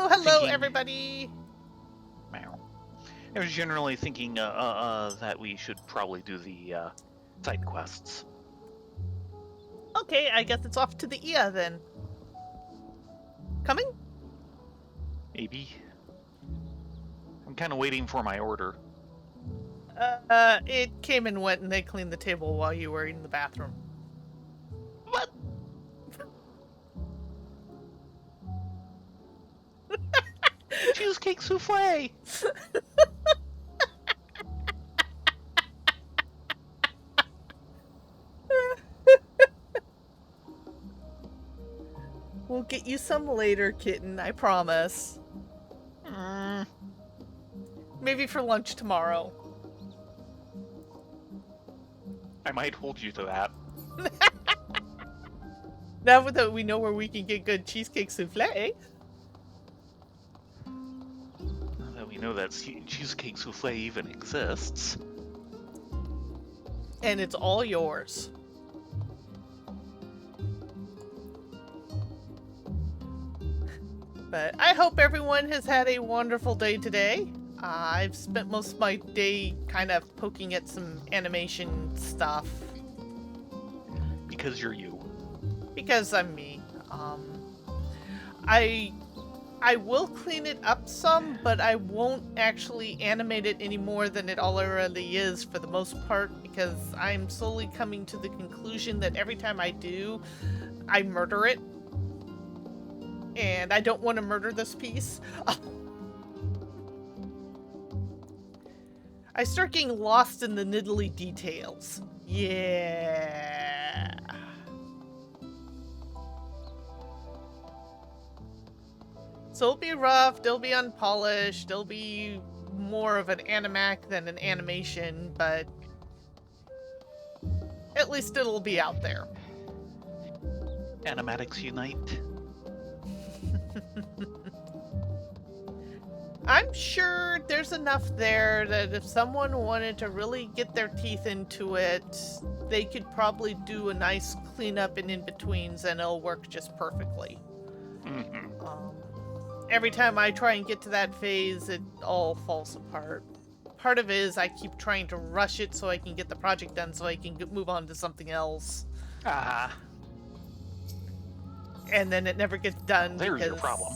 hello, everybody. Meow. I was generally thinking that we should probably do the side quests. Okay, I guess it's off to the IA then. Coming? Maybe. I'm kind of waiting for my order. It came and went and they cleaned the table while you were in the bathroom. What? Cheesecake souffle! We'll get you some later, kitten, I promise. Maybe for lunch tomorrow. I might hold you to that. Now that we know where we can get good cheesecake souffle. Now that we know that cheesecake souffle even exists. And it's all yours. But I hope everyone has had a wonderful day today. I've spent most of my day kind of poking at some animation stuff. Because you're you. Because I'm me. I will clean it up some, but I won't actually animate it any more than it already is for the most part, because I'm slowly coming to the conclusion that every time I do, I murder it. And I don't want to murder this piece. I start getting lost in the niddly details. Yeah. So it'll be rough, it'll be unpolished, it'll be more of an animac than an animation, but at least it'll be out there. Animatics unite. I'm sure there's enough there that if someone wanted to really get their teeth into it, they could probably do a nice cleanup and in-betweens and it'll work just perfectly. Every time I try and get to that phase, it all falls apart. Part of it is I keep trying to rush it so I can get the project done so I can move on to something else. And then it never gets done. There's your problem.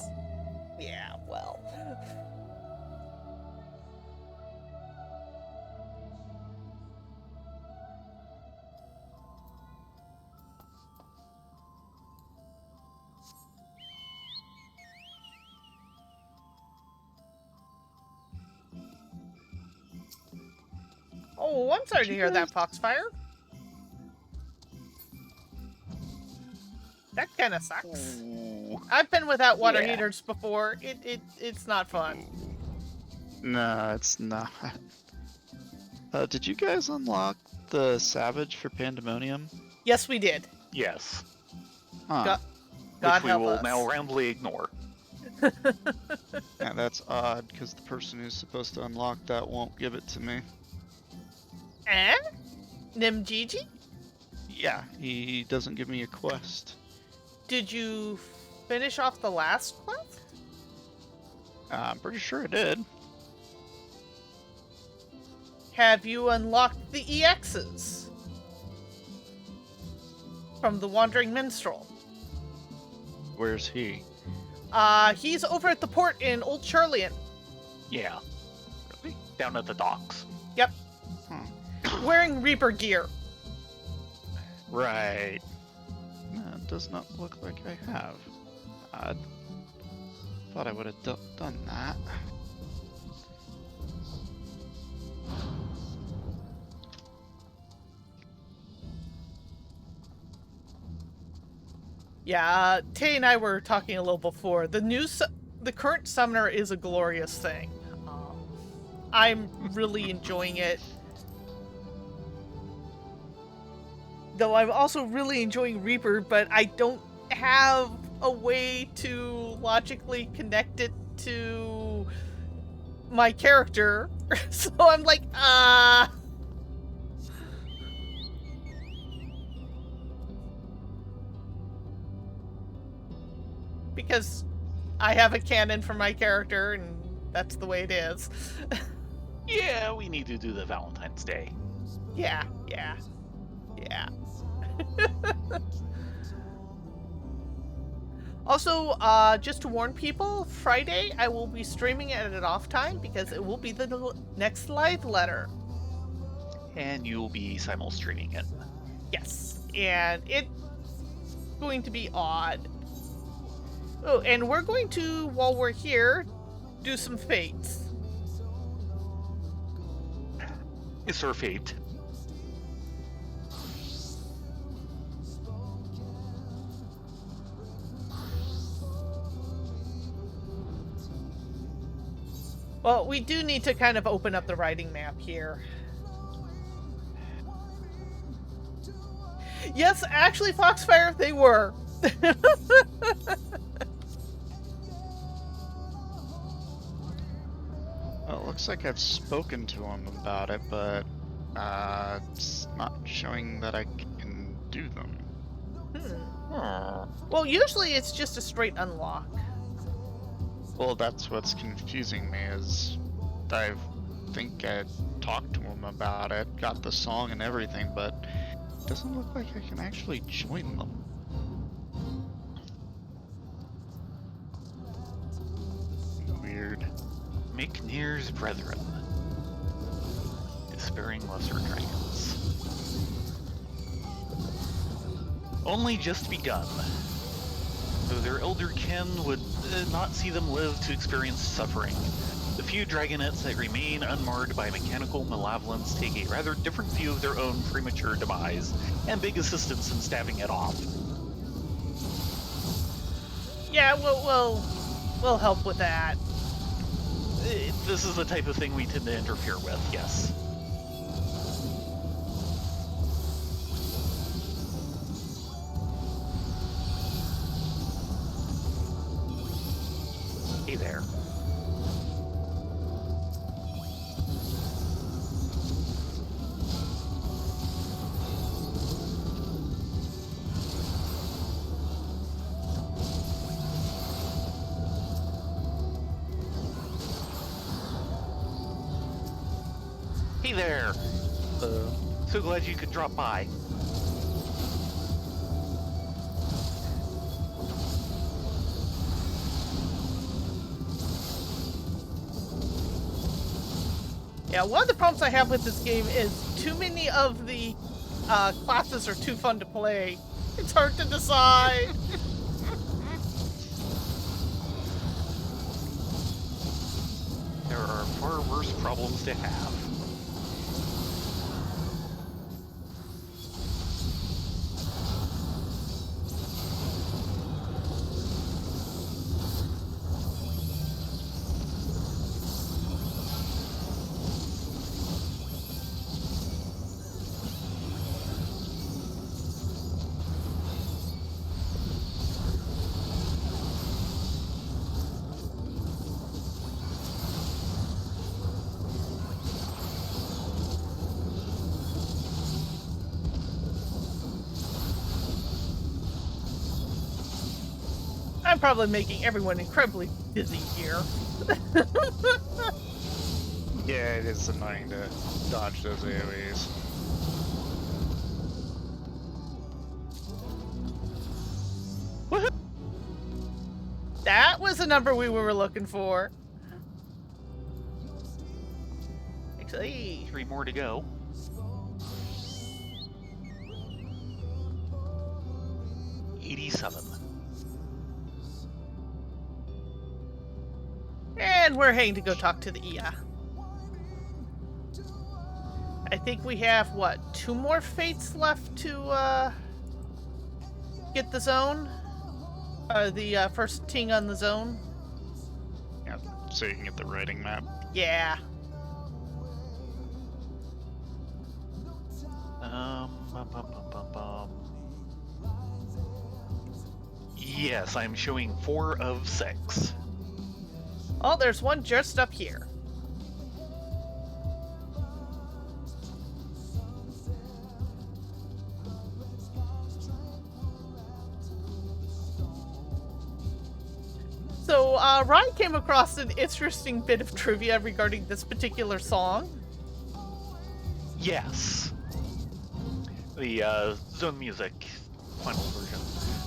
Yeah, well. Oh, I'm sorry to hear that, Foxfire. That kind of sucks. Ooh. I've been without water heaters before. It's not fun. No, it's not. Did you guys unlock the Savage for Pandemonium? Yes, we did. Yes. Huh. God Which we help will us. now roundly ignore. Yeah, that's odd, because the person who's supposed to unlock that won't give it to me. Eh? Nimgigi? Yeah, he doesn't give me a quest. Did you finish off the last quest? I'm pretty sure I did. Have you unlocked the EXs? From the Wandering Minstrel. Where's he? He's over at the port in Old Charlian. Yeah. Really? Down at the docks. Yep. Hmm. Wearing Reaper gear. Right. No, it does not look like I have. I thought I would have done that. Yeah, Tay and I were talking a little before. The current summoner is a glorious thing. I'm really enjoying it. Though I'm also really enjoying Reaper, but I don't have a way to logically connect it to my character. So I'm like, Because I have a canon for my character, and that's the way it is. Yeah, we need to do the Valentine's Day. Yeah. Also, just to warn people, Friday I will be streaming at an off time because it will be the next live letter. And you'll be simul-streaming it. Yes, and it's going to be odd. Oh, and we're going to, while we're here, do some fates. It's our fate. Well, we do need to kind of open up the writing map here. Yes, actually, Foxfire, they were. Well, it looks like I've spoken to him about it, but it's not showing that I can do them. Well, usually it's just a straight unlock. Well, that's what's confusing me is I think I talked to him about it, got the song and everything, but it doesn't look like I can actually join them. Weird. Mjolnir's brethren. Despairing lesser dragons. Only just begun. Though their elder kin would not see them live to experience suffering, the few dragonettes that remain unmarred by mechanical malevolence take a rather different view of their own premature demise, and big assistance in stabbing it off. Yeah, we'll help with that. This is the type of thing we tend to interfere with, yes. Hey there. Hey there. So glad you could drop by. Yeah, one of the problems I have with this game is too many of the classes are too fun to play. It's hard to decide. There are far worse problems to have. I'm probably making everyone incredibly busy here. Yeah, it is annoying to dodge those AoEs. That was the number we were looking for. Actually, 3 more to go. $87. and we're heading to go talk to the IA. I think we have, what, 2 more fates left to, get the zone? The first ting on the zone? Yeah, so you can get the writing map. Yeah. Yes, I'm showing 4 of 6. Oh, there's one just up here. So, Ryan came across an interesting bit of trivia regarding this particular song. Yes. The Zone Music final version.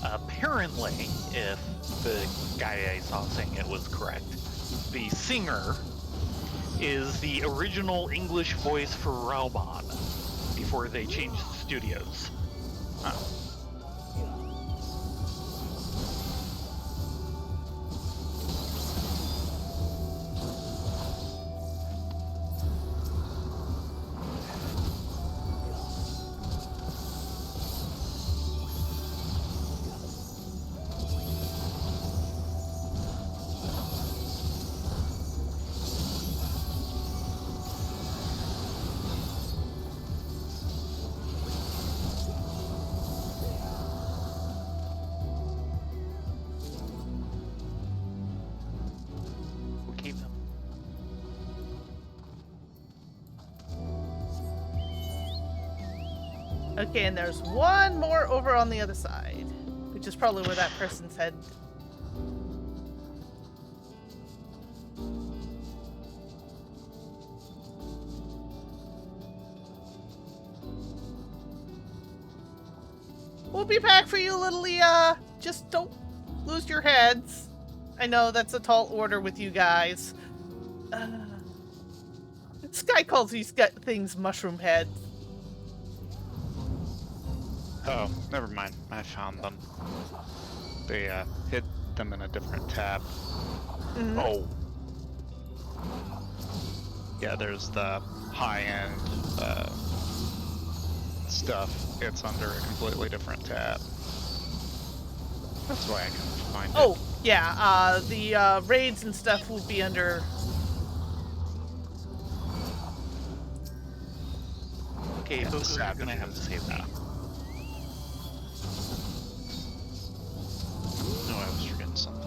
Apparently, if the guy I saw sing it was correct, the singer is the original English voice for Ralbon before they changed studios. Oh. Okay, then. Okay, and there's one more over on the other side, which is probably where that person's head. We'll be back for you, little Leah. Just don't lose your heads. I know that's a tall order with you guys. This guy calls these things mushroom heads. Oh, never mind. I found them. They hid them in a different tab. Mhm. Oh, Yeah, there's the high-end stuff. It's under a completely different tab. That's why I couldn't find it. Oh, yeah, the raids and stuff will be under... okay, Yeah, those are sad gonna have to save that. No, I was forgetting something.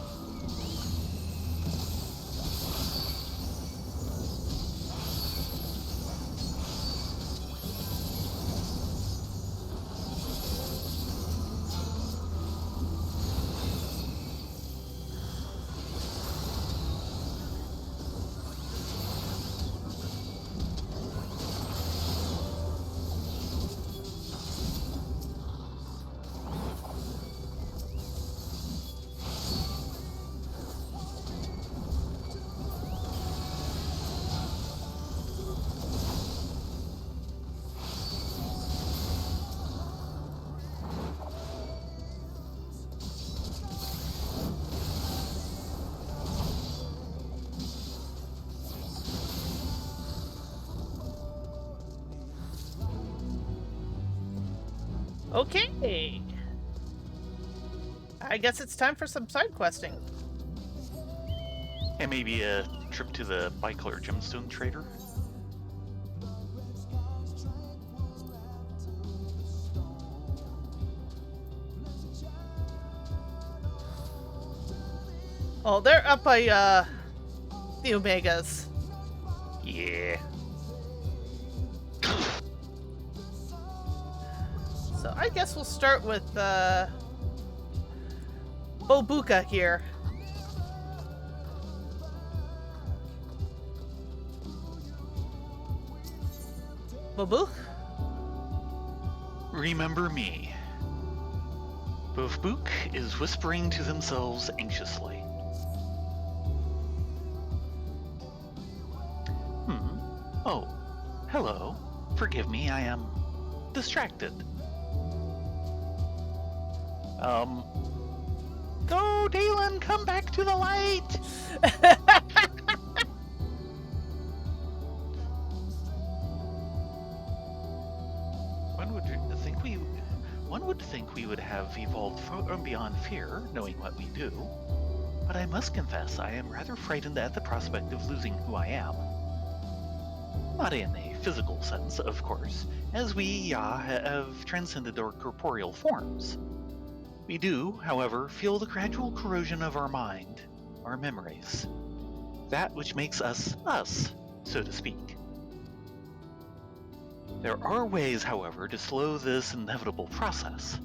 Okay. I guess it's time for some side questing. And maybe a trip to the bicolor Gemstone Trader. Oh, they're up by, the Omegas. Yeah. So I guess we'll start with, Bobuka here. Bobu? Remember me. Bovbook is whispering to themselves anxiously. Oh, hello. Forgive me, I am distracted. Go, Dalen, come back to the light! One would think we would have evolved far beyond fear, knowing what we do. But I must confess, I am rather frightened at the prospect of losing who I am. Not in a physical sense, of course, as we have transcended our corporeal forms. We do, however, feel the gradual corrosion of our mind, our memories. That which makes us, us, so to speak. There are ways, however, to slow this inevitable process.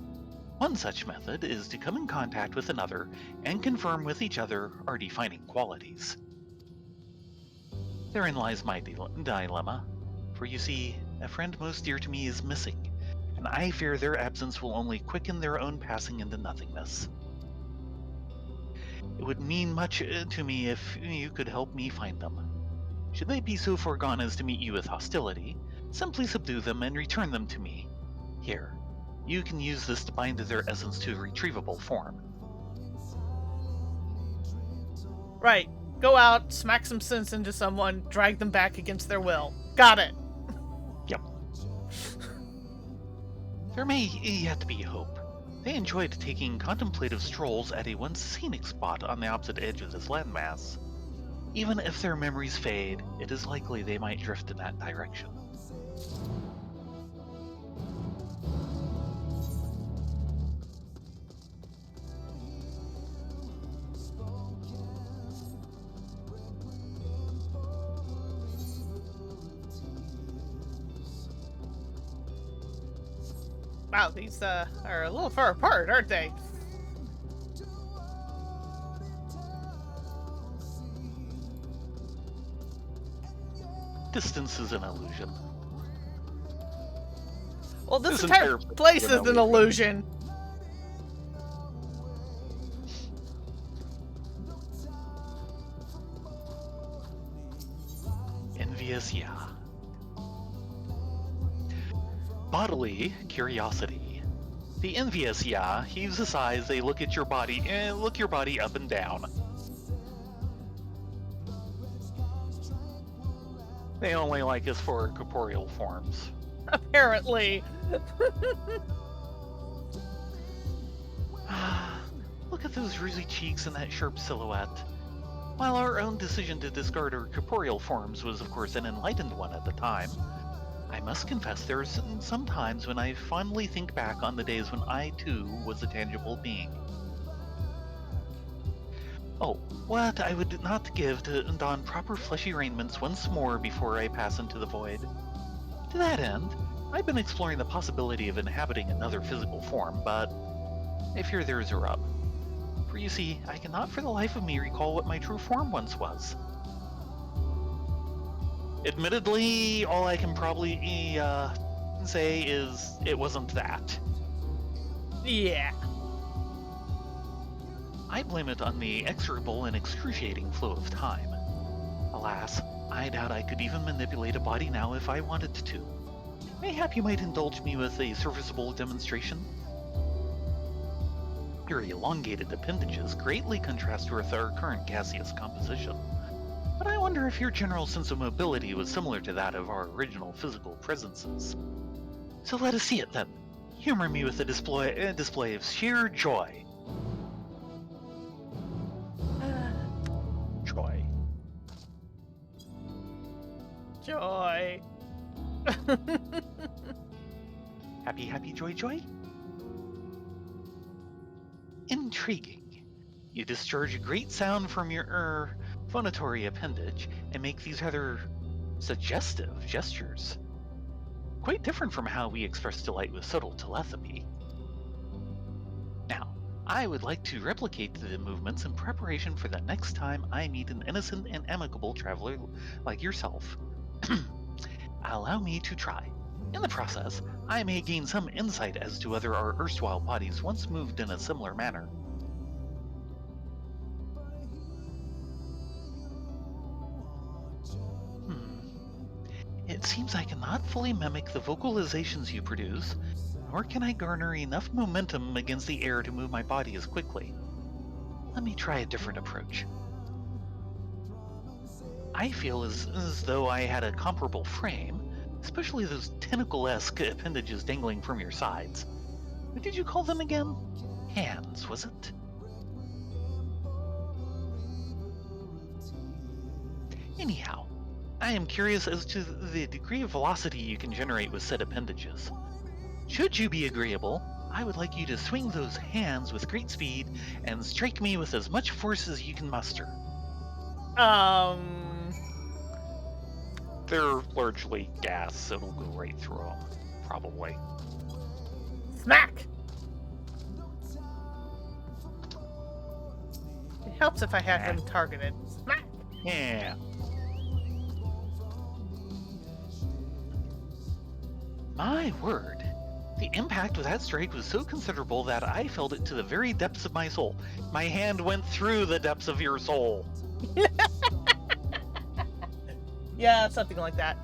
One such method is to come in contact with another and confirm with each other our defining qualities. Therein lies my dilemma, for you see, a friend most dear to me is missing, and I fear their absence will only quicken their own passing into nothingness. It would mean much to me if you could help me find them. Should they be so far gone as to meet you with hostility, simply subdue them and return them to me. Here, you can use this to bind their essence to a retrievable form. Right. Go out, smack some sense into someone, drag them back against their will. Got it. Yep. There may yet be hope. They enjoyed taking contemplative strolls at a once scenic spot on the opposite edge of this landmass. Even if their memories fade, it is likely they might drift in that direction. Wow, these are a little far apart, aren't they? Distance is an illusion. Well, this This entire entire place is an illusion. Envious, yeah. Bodily curiosity. The envious, yeah, heaves a sigh as they look at your body and look your body up and down. They only like us for corporeal forms. Apparently. Look at those rosy cheeks and that sharp silhouette. While our own decision to discard our corporeal forms was of course an enlightened one at the time, I must confess there are some times when I fondly think back on the days when I too was a tangible being. Oh, what I would not give to don proper fleshy raiments once more before I pass into the void. To that end, I've been exploring the possibility of inhabiting another physical form, but I fear there is a rub. For you see, I cannot for the life of me recall what my true form once was. Admittedly, all I can probably say is it wasn't that. Yeah. I blame it on the exorable and excruciating flow of time. Alas, I doubt I could even manipulate a body now if I wanted to. Mayhap you might indulge me with a serviceable demonstration? Your elongated appendages greatly contrast with our current gaseous composition, but I wonder if your general sense of mobility was similar to that of our original physical presences. So let us see it then. Humor me with a display of sheer joy. Joy. Joy. Happy, happy, joy, joy? Intriguing. You discharge a great sound from your phonatory appendage and make these rather suggestive gestures. Quite different from how we express delight with subtle telepathy. Now, I would like to replicate the movements in preparation for the next time I meet an innocent and amicable traveler like yourself. Allow me to try. In the process, I may gain some insight as to whether our erstwhile bodies once moved in a similar manner. It seems I cannot fully mimic the vocalizations you produce, nor can I garner enough momentum against the air to move my body as quickly. Let me try a different approach. I feel as though I had a comparable frame, especially those tentacle-esque appendages dangling from your sides. What did you call them again? Hands, was it? Anyhow, I am curious as to the degree of velocity you can generate with said appendages. Should you be agreeable, I would like you to swing those hands with great speed and strike me with as much force as you can muster. They're largely gas, so it'll go right through them, probably. Smack! Helps if I had him targeted. Smack! Yeah. My word. The impact of that strike was so considerable that I felt it to the very depths of my soul. My hand went through the depths of your soul. Yeah, something like that.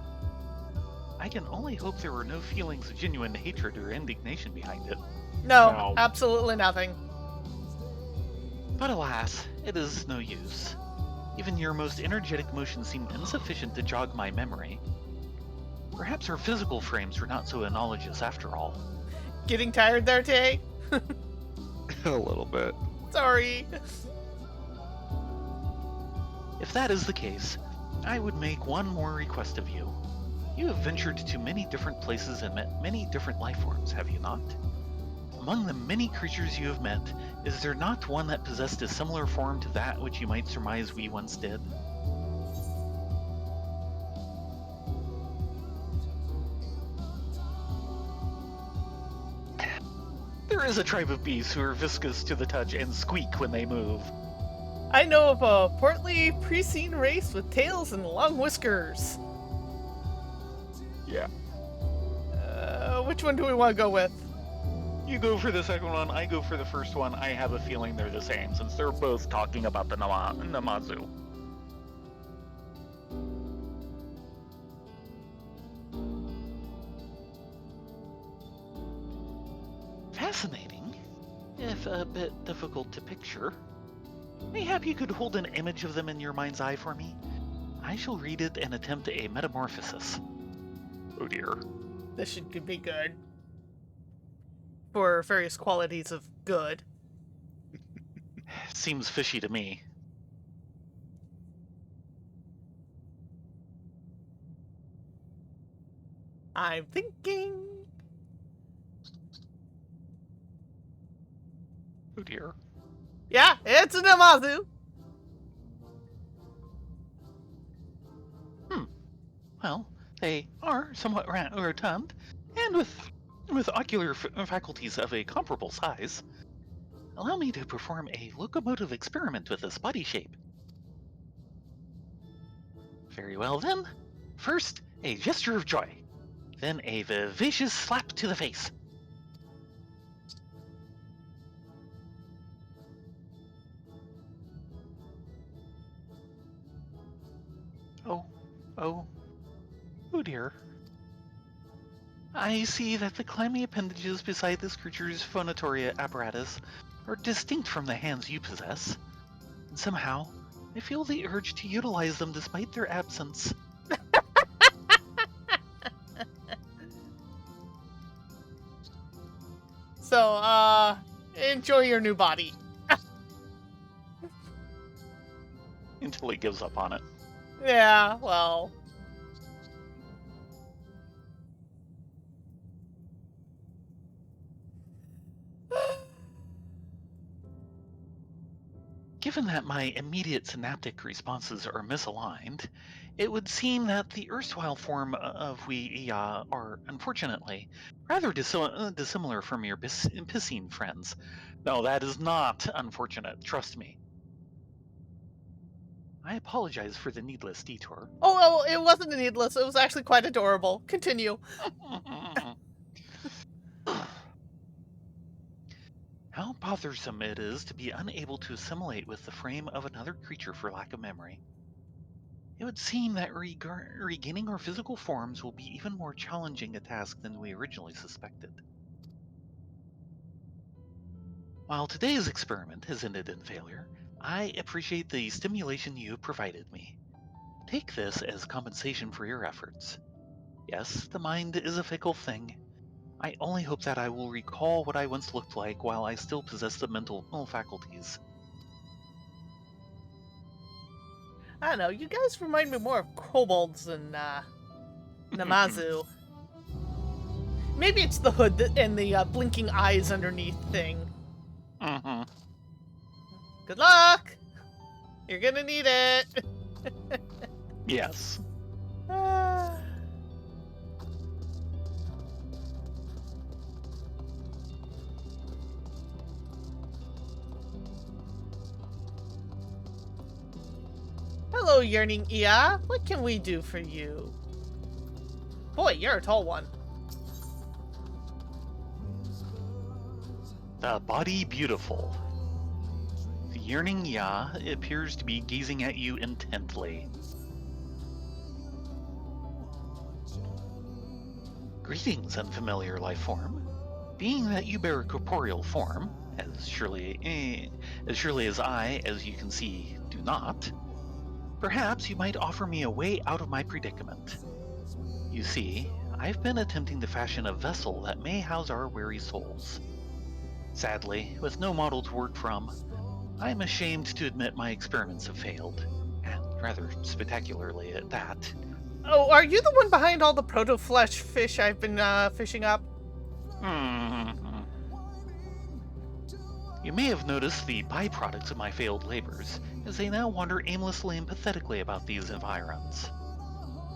I can only hope there were no feelings of genuine hatred or indignation behind it. No, No. absolutely nothing. But alas, it is no use. Even your most energetic motions seemed insufficient to jog my memory. Perhaps our physical frames were not so analogous after all. Getting tired there, Tay? A little bit. Sorry. If that is the case, I would make one more request of you. You have ventured to many different places and met many different life forms, have you not? Among the many creatures you have met, is there not one that possessed a similar form to that which you might surmise we once did? There is a tribe of beasts who are viscous to the touch and squeak when they move. I know of a portly, pre-seen race with tails and long whiskers. Yeah. Which one do we want to go with? You go for the second one, I go for the first one. I have a feeling they're the same, since they're both talking about the Namazu. Fascinating, if a bit difficult to picture. Mayhap you could hold an image of them in your mind's eye for me? I shall read it and attempt a metamorphosis. Oh dear. This should be good. For various qualities of good. Seems fishy to me. I'm thinking. Oh dear. Yeah, it's an Amazu. Well, they are somewhat rotund, and with ocular faculties of a comparable size. Allow me to perform a locomotive experiment with this body shape. Very well then. First, a gesture of joy. Then a vivacious slap to the face. Oh dear. I see that the clammy appendages beside this creature's phonatoria apparatus are distinct from the hands you possess. And somehow, I feel the urge to utilize them despite their absence. So, enjoy your new body. Until he gives up on it. Yeah, well. Given that my immediate synaptic responses are misaligned, it would seem that the erstwhile form of we are, unfortunately, rather dissimilar from your piscine friends. No, that is not unfortunate, trust me. I apologize for the needless detour. Oh, it wasn't needless. It was actually quite adorable. Continue. How bothersome it is to be unable to assimilate with the frame of another creature for lack of memory. It would seem that regaining our physical forms will be even more challenging a task than we originally suspected. While today's experiment has ended in failure, I appreciate the stimulation you have provided me. Take this as compensation for your efforts. Yes, the mind is a fickle thing. I only hope that I will recall what I once looked like while I still possess the mental faculties. I don't know. You guys remind me more of kobolds than Namazu. Maybe it's the hood and the blinking eyes underneath thing. Mm-hmm. Good luck! You're gonna need it! Yes. Hello, yearning Ia. What can we do for you? Boy, you're a tall one. The body beautiful. The yearning Ya appears to be gazing at you intently. Greetings, unfamiliar life form. Being that you bear a corporeal form, as surely as I, as you can see, do not, perhaps you might offer me a way out of my predicament. You see, I've been attempting to fashion a vessel that may house our weary souls. Sadly, with no model to work from, I'm ashamed to admit my experiments have failed, and rather spectacularly at that. Oh, are you the one behind all the proto-flesh fish I've been fishing up? You may have noticed the byproducts of my failed labors, as they now wander aimlessly and pathetically about these environs.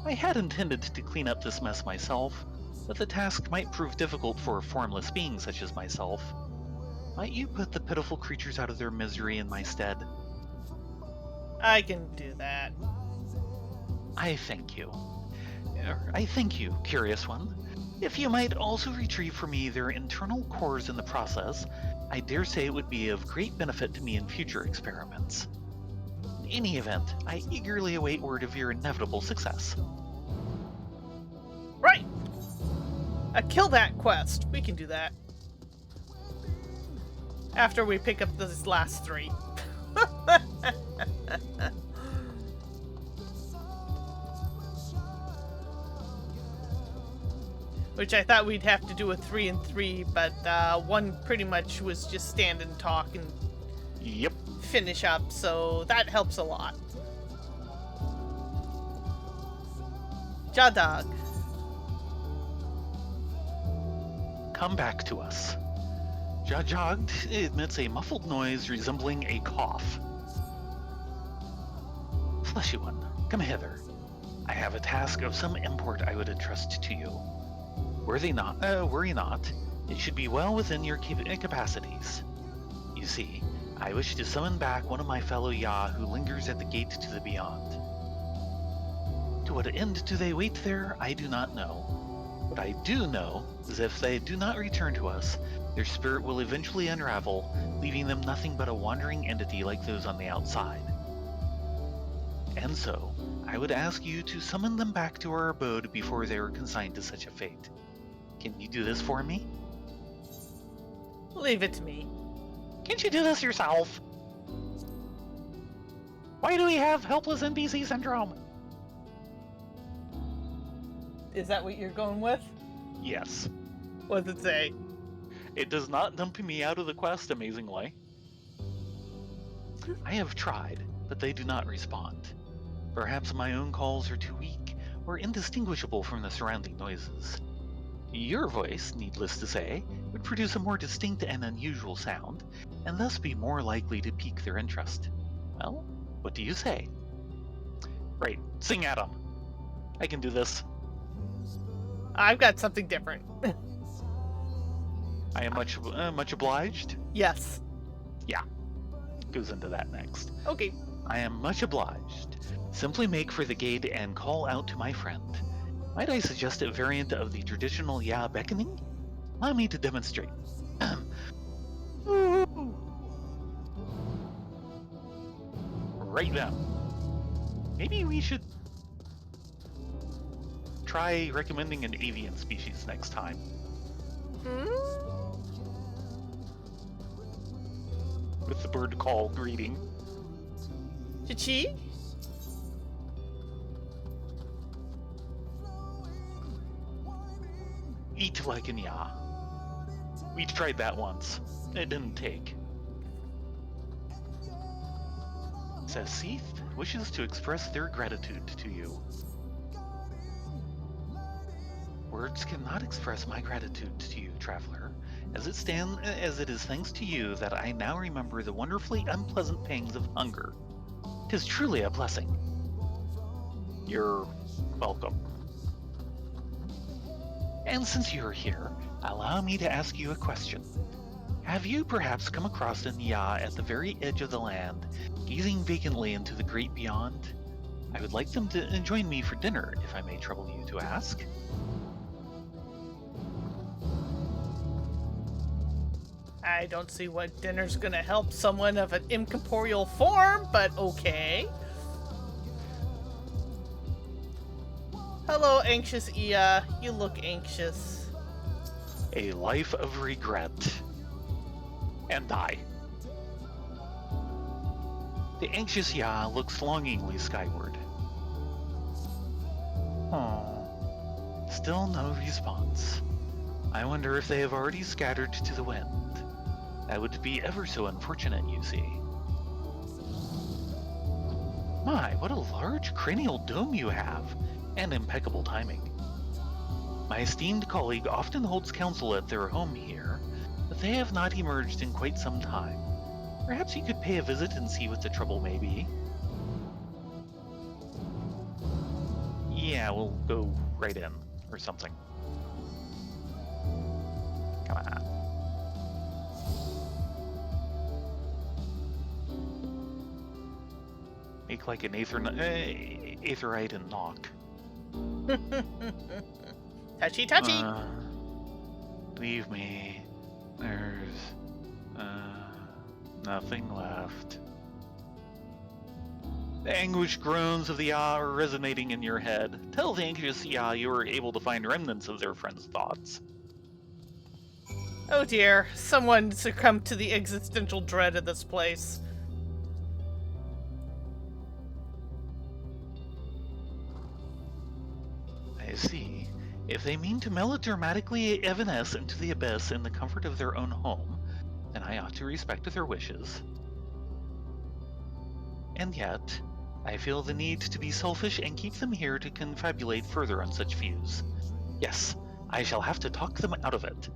I had intended to clean up this mess myself, but the task might prove difficult for a formless being such as myself. Might you put the pitiful creatures out of their misery in my stead? I can do that. I thank you. I thank you, curious one. If you might also retrieve for me their internal cores in the process, I dare say it would be of great benefit to me in future experiments. In any event, I eagerly await word of your inevitable success. Right! Kill that quest. We can do that. After we pick up these last 3. Which I thought we'd have to do a 3 and 3, but one pretty much was just stand and talk and Yep. finish up, so that helps a lot. Jadag. Come back to us. Jajagd emits a muffled noise resembling a cough. Fleshy one, come hither. I have a task of some import I would entrust to you. Worry not, it should be well within your capacities. You see, I wish to summon back one of my fellow Ya who lingers at the gate to the beyond. To what end do they wait there, I do not know. What I do know is if they do not return to us, their spirit will eventually unravel, leaving them nothing but a wandering entity like those on the outside. And so, I would ask you to summon them back to our abode before they are consigned to such a fate. Can you do this for me? Leave it to me. Can't you do this yourself? Why do we have helpless NPC syndrome? Is that what you're going with? Yes. What does it say? It does not dump me out of the quest, amazingly. I have tried, but they do not respond. Perhaps my own calls are too weak, or indistinguishable from the surrounding noises. Your voice, needless to say, would produce a more distinct and unusual sound, and thus be more likely to pique their interest. Well, what do you say? Right, sing at 'em. I can do this. I've got something different. I am much obliged. Yes. Goes into that next. Okay. I am much obliged. Simply make for the gate and call out to my friend. Might I suggest a variant of the traditional Ya beckoning? Allow me to demonstrate. Right then. Maybe we should try recommending an avian species next time. With the bird call greeting. Chi-Chi? Eat like an Ya. We tried that once. It didn't take. Seth wishes to express their gratitude to you. Words cannot express my gratitude to you, traveler, as it is thanks to you that I now remember the wonderfully unpleasant pangs of hunger. 'Tis truly a blessing. You're welcome. And since you're here, allow me to ask you a question. Have you perhaps come across an Ya at the very edge of the land, gazing vacantly into the great beyond? I would like them to join me for dinner, if I may trouble you to ask. I don't see what dinner's gonna help someone of an incorporeal form, but okay. Hello, anxious Ia. You look anxious. A life of regret. And die. The anxious Ya looks longingly skyward. Oh, still no response. I wonder if they have already scattered to the wind. That would be ever so unfortunate, you see. My, what a large cranial dome you have, and impeccable timing. My esteemed colleague often holds council at their home here, but they have not emerged in quite some time. Perhaps you could pay a visit and see what the trouble may be. Yeah, we'll go right in, or something. Come on. Make like an aetherite and knock. Touchy, touchy. Leave me. There's nothing left. The anguished groans of the Ya are resonating in your head. Tell the anxious Ya you are able to find remnants of their friends' thoughts. Oh dear, someone succumbed to the existential dread of this place. I see. If they mean to melodramatically evanesce into the abyss in the comfort of their own home, then I ought to respect their wishes. And yet, I feel the need to be selfish and keep them here to confabulate further on such views. Yes, I shall have to talk them out of it.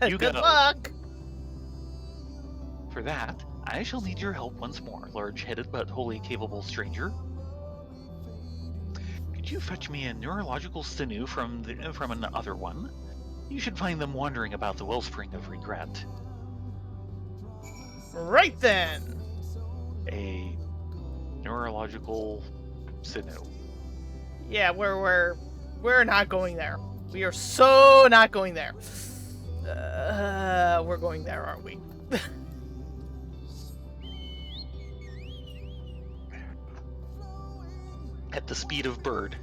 You Good go. luck! For that, I shall need your help once more, large-headed but wholly capable stranger. Could you fetch me a neurological sinew from another one? You should find them wandering about the wellspring of regret. Right then! A neurological sinew. Yeah, we're not going there. We are so not going there. We're going there, aren't we? At the speed of bird.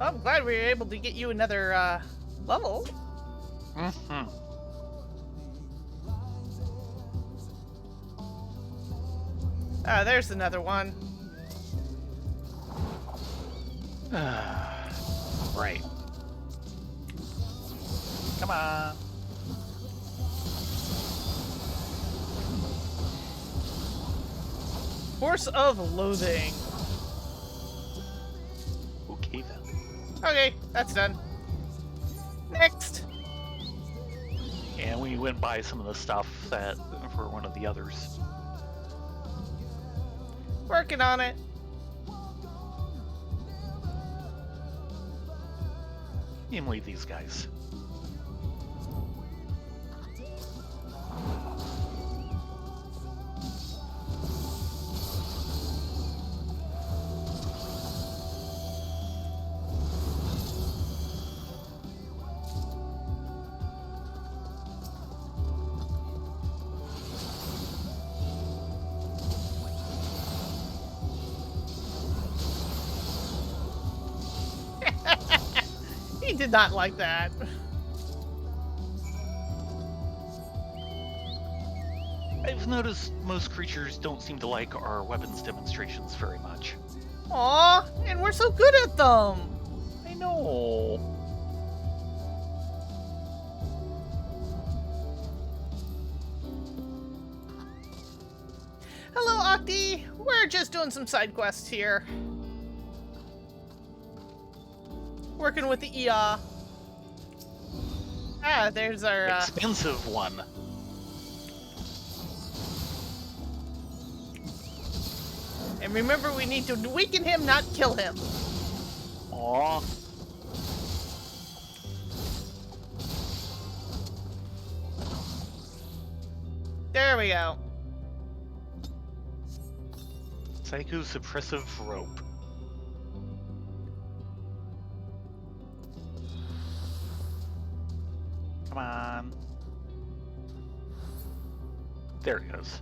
I'm glad we were able to get you another level. Mm-hmm. There's another one. Right. Come on. Force of Loathing. Okay then. Okay, that's done. Next. And we went by some of the stuff that for one of the others. Working on it. Namely these guys. He did not like that. I've noticed most creatures don't seem to like our weapons demonstrations very much. Aw, and we're so good at them. I know. Hello, Octi. We're just doing some side quests here. Working with the EA. There's our Expensive one. And remember, we need to weaken him, not kill him. Aww. There we go. Psychosuppressive rope. Come on. There it goes.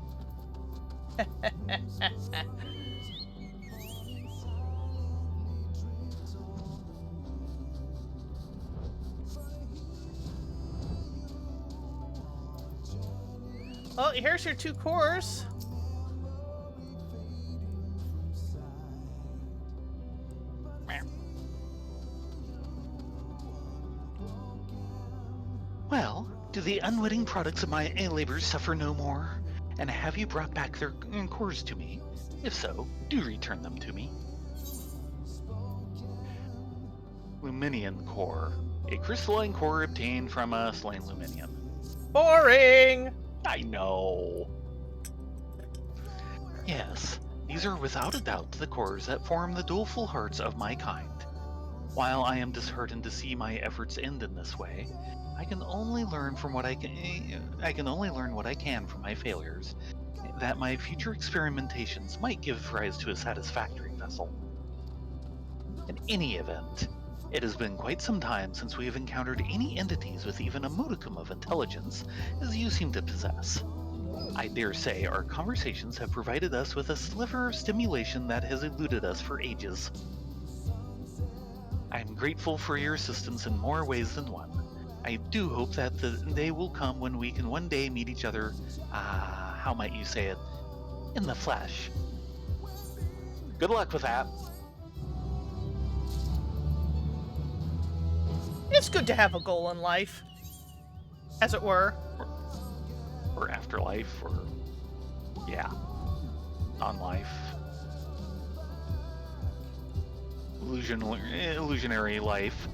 Well, here's your 2 cores. Well, do the unwitting products of my labors suffer no more? And have you brought back their cores to me? If so, do return them to me. Luminian core. A crystalline core obtained from a slain Luminian. Boring! I know. Yes, these are without a doubt the cores that form the doleful hearts of my kind. While I am disheartened to see my efforts end in this way, I can only learn what I can from my failures, that my future experimentations might give rise to a satisfactory vessel. In any event, it has been quite some time since we have encountered any entities with even a modicum of intelligence, as you seem to possess. I dare say our conversations have provided us with a sliver of stimulation that has eluded us for ages. I am grateful for your assistance in more ways than one. I do hope that the day will come when we can one day meet each other, how might you say it, in the flesh. Good luck with that. It's good to have a goal in life. As it were. Or afterlife, or, yeah, non-life. Illusionary life.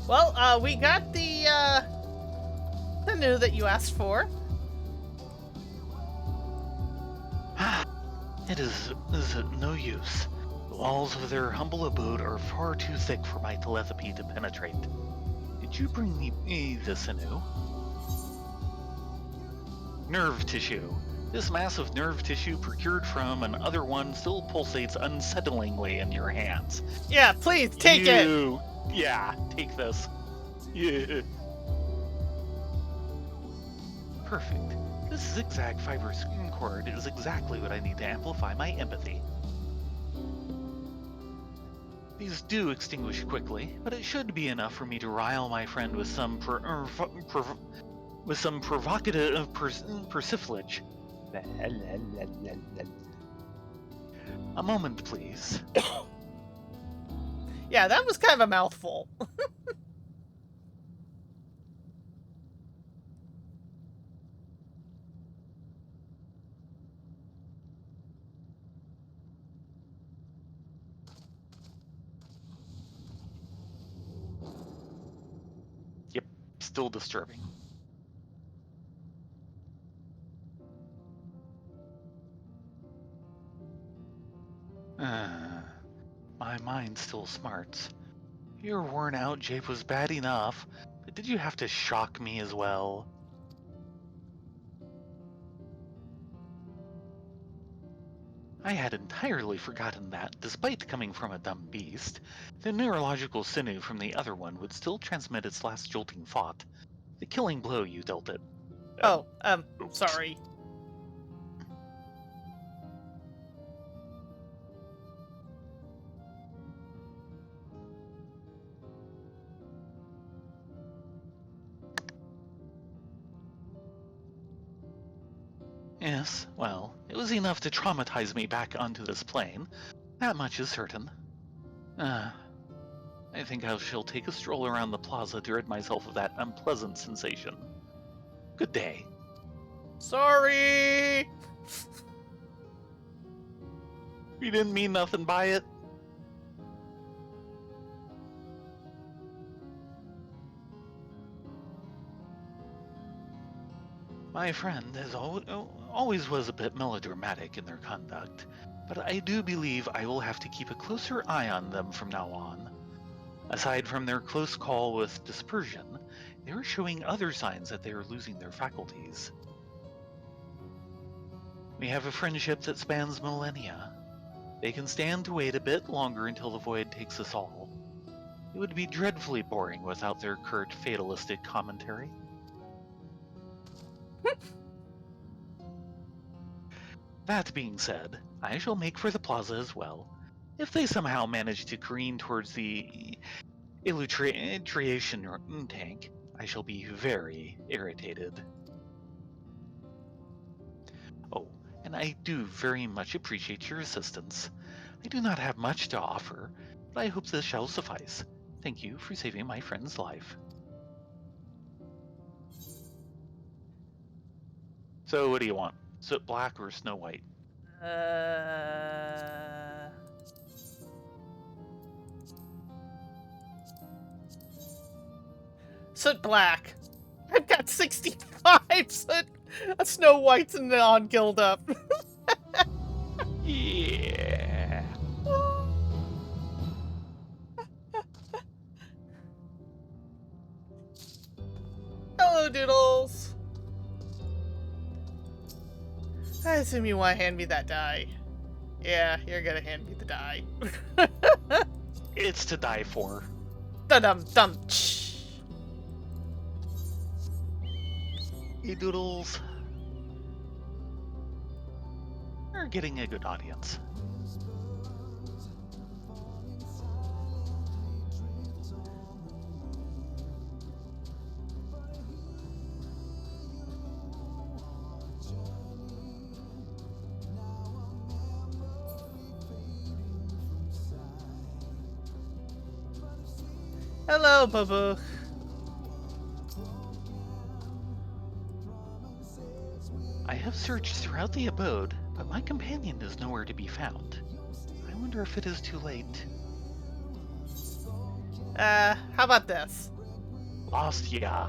Well, we got the new that you asked for. It is no use. The walls of their humble abode are far too thick for my telepathy to penetrate. Did you bring me this anew? Nerve tissue. This mass of nerve tissue procured from an other one still pulsates unsettlingly in your hands. Yeah, please, take it! Yeah, take this. Yeah. Perfect. This zigzag fiber cord is exactly what I need to amplify my empathy. These do extinguish quickly, but it should be enough for me to rile my friend with some provocative persiflage. A moment, please. Yeah, that was kind of a mouthful. Yep, still disturbing. My mind still smarts. Your worn out jape was bad enough, but did you have to shock me as well? I had entirely forgotten that, despite coming from a dumb beast, the neurological sinew from the other one would still transmit its last jolting thought. The killing blow you dealt it. Oops. Sorry. Yes, well, it was enough to traumatize me back onto this plane. That much is certain. I think I shall take a stroll around the plaza to rid myself of that unpleasant sensation. Good day. Sorry! We didn't mean nothing by it. My friend has always was a bit melodramatic in their conduct, but I do believe I will have to keep a closer eye on them from now on. Aside from their close call with dispersion, they were showing other signs that they are losing their faculties. We have a friendship that spans millennia. They can stand to wait a bit longer until the void takes us all. It would be dreadfully boring without their curt, fatalistic commentary. That being said, I shall make for the plaza as well. If they somehow manage to careen towards the illustration tank, I shall be very irritated. Oh, and I do very much appreciate your assistance. I do not have much to offer, but I hope this shall suffice. Thank you for saving my friend's life. So what do you want? Soot Black or Snow White? Soot Black. I've got 65 Soot. A Snow White's and on Guild Up. Yeah. Hello, Doodles. I assume you want to hand me that die. Yeah, you're gonna hand me the die. It's to die for. Dum-dum-dum. Hey, Doodles. We're getting a good audience. Hello, Boo-Boo. I have searched throughout the abode, but my companion is nowhere to be found. I wonder if it is too late. How about this? Lost Ya.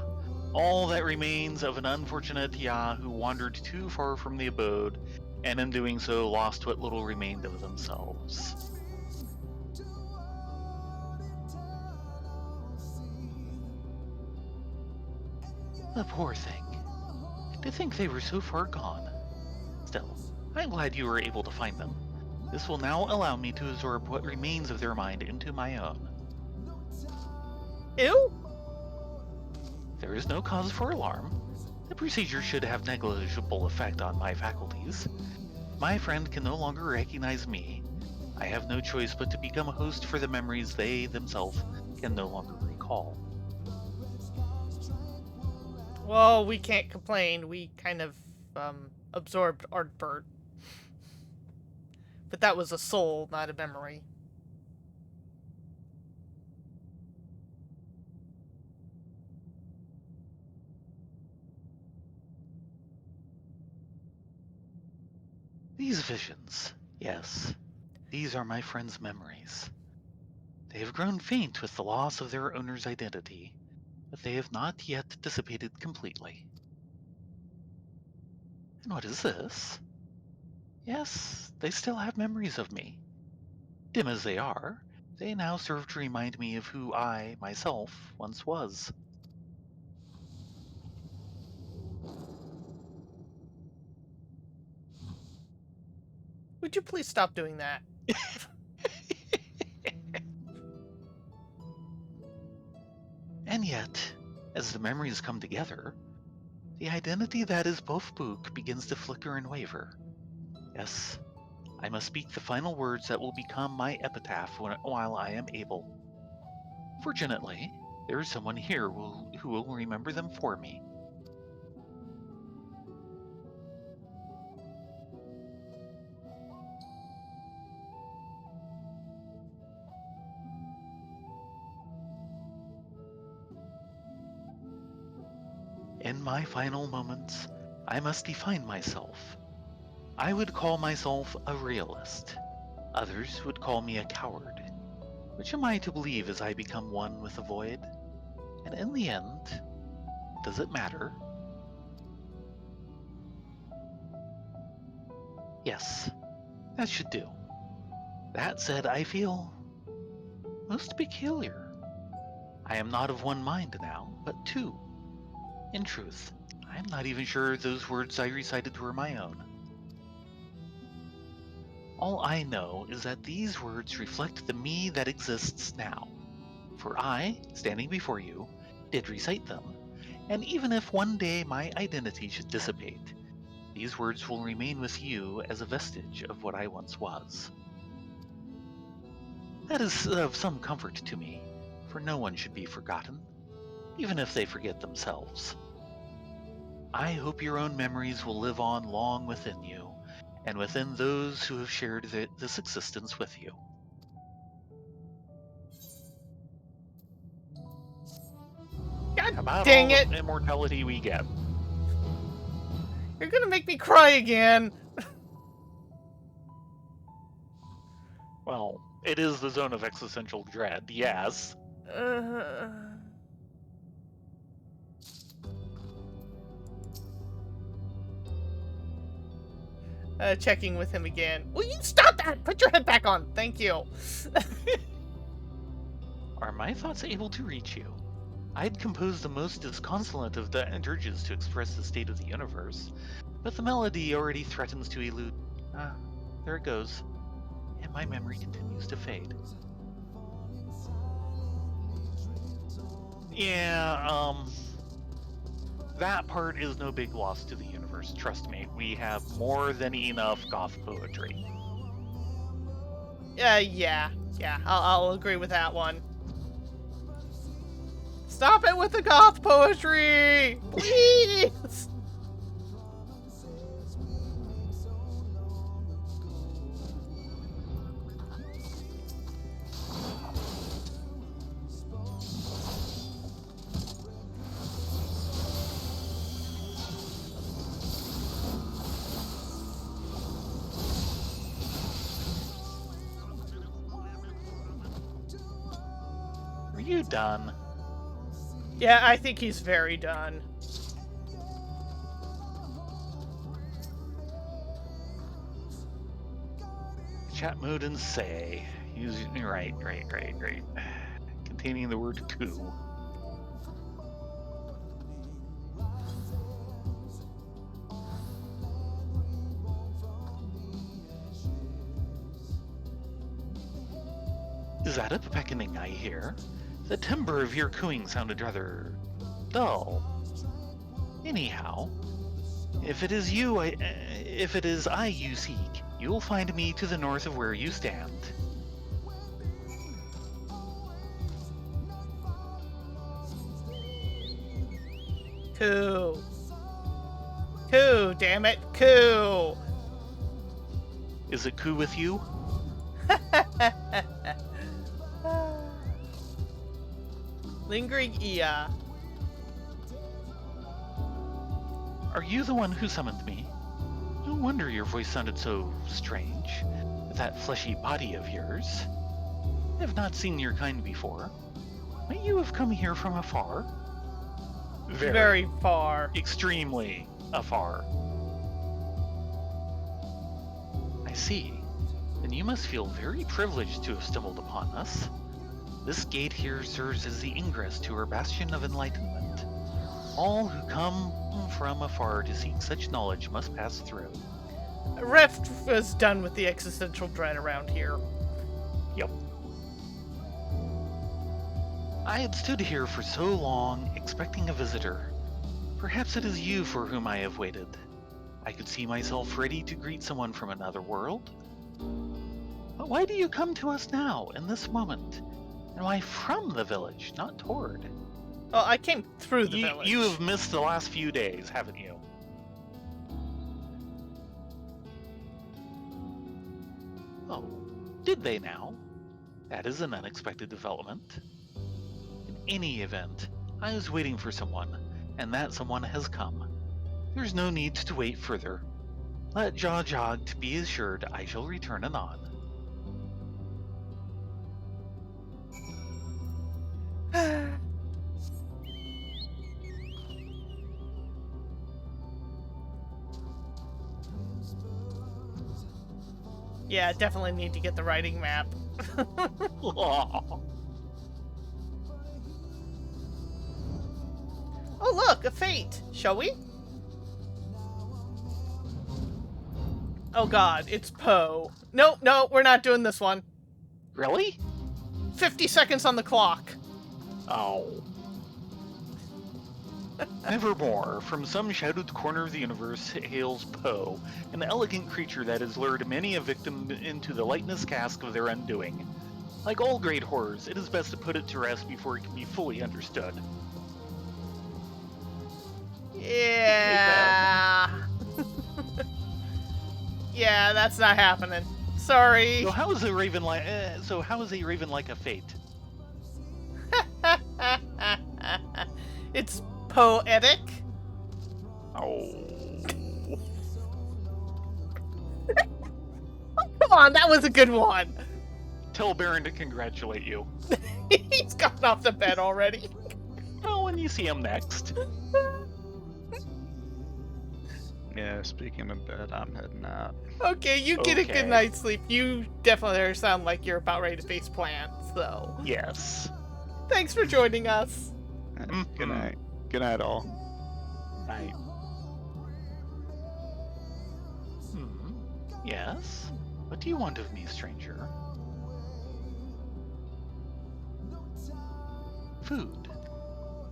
All that remains of an unfortunate Ya who wandered too far from the abode, and in doing so lost what little remained of themselves. The poor thing. To think they were so far gone. Still, I'm glad you were able to find them. This will now allow me to absorb what remains of their mind into my own. Ew? There is no cause for alarm. The procedure should have negligible effect on my faculties. My friend can no longer recognize me. I have no choice but to become a host for the memories they themselves can no longer recall. Well, we can't complain. We kind of, absorbed Artbird. But that was a soul, not a memory. These visions, yes, these are my friend's memories. They have grown faint with the loss of their owner's identity, but they have not yet dissipated completely. And what is this? Yes, they still have memories of me. Dim as they are, they now serve to remind me of who I, myself, once was. Would you please stop doing that? And yet, as the memories come together, the identity that is both Book begins to flicker and waver. Yes, I must speak the final words that will become my epitaph while I am able. Fortunately, there is someone here who will remember them for me. In my final moments, I must define myself. I would call myself a realist. Others would call me a coward. Which am I to believe as I become one with the void? And in the end, does it matter? Yes, that should do. That said, I feel most peculiar. I am not of one mind now, but two. In truth, I am not even sure those words I recited were my own. All I know is that these words reflect the me that exists now. For I, standing before you, did recite them, and even if one day my identity should dissipate, these words will remain with you as a vestige of what I once was. That is of some comfort to me, for no one should be forgotten, even if they forget themselves. I hope your own memories will live on long within you, and within those who have shared this existence with you. God About dang all it! the immortality we get. You're gonna make me cry again. Well, it is the zone of existential dread, yes. Uh, checking with him again. Will you stop that? Put your head back on. Thank you. Are my thoughts able to reach you? I'd composed the most disconsolate of the dirges to express the state of the universe, but the melody already threatens to elude. There it goes, and my memory continues to fade. Yeah, that part is no big loss to the universe, trust me. We have more than enough goth poetry. Yeah. I'll agree with that one. Stop it with the goth poetry, please. Are you done? Yeah, I think he's very done. Chat mode and say. Right. Containing the word coup. Is that a beckoning I hear? The timbre of your cooing sounded rather dull. Anyhow, if it is I you seek, you will find me to the north of where you stand. Coup. Coup, damn it. Coup. Is it coup with you? Lingering Ia. Are you the one who summoned me? No wonder your voice sounded so strange, with that fleshy body of yours. I have not seen your kind before. Might you have come here from afar? Very far. Extremely afar. I see. Then you must feel very privileged to have stumbled upon us. This gate here serves as the ingress to our bastion of enlightenment. All who come from afar to seek such knowledge must pass through. Rift was done with the existential dread around here. Yep. I had stood here for so long, expecting a visitor. Perhaps it is you for whom I have waited. I could see myself ready to greet someone from another world. But why do you come to us now, in this moment? And why from the village, not toward? Oh, I came through the village. You have missed the last few days, haven't you? Oh, did they now? That is an unexpected development. In any event, I was waiting for someone, and that someone has come. There's no need to wait further. Let Jaw jog to be assured I shall return anon. Yeah, definitely need to get the writing map. Aw. Oh, look, a fate. Shall we? Oh god, it's Poe. No, no, we're not doing this one. Really? 50 seconds on the clock. Oh. Nevermore, from some shadowed corner of the universe hails Poe, an elegant creature that has lured many a victim into the lightness cask of their undoing. Like all great horrors, it is best to put it to rest before it can be fully understood. Yeah. Yeah, that's not happening. Sorry. So how is a raven like? A fate? It's poetic. Oh. Come on, that was a good one. Tell Baron to congratulate you. He's gotten off the bed already. Well, when you see him next. Yeah, speaking of bed, I'm heading out. Okay, you get a Okay. good night's sleep. You definitely sound like you're about ready to face plant, so. Yes. Thanks for joining us. Good night. Good night, all. Right. Yes? What do you want of me, stranger? Food.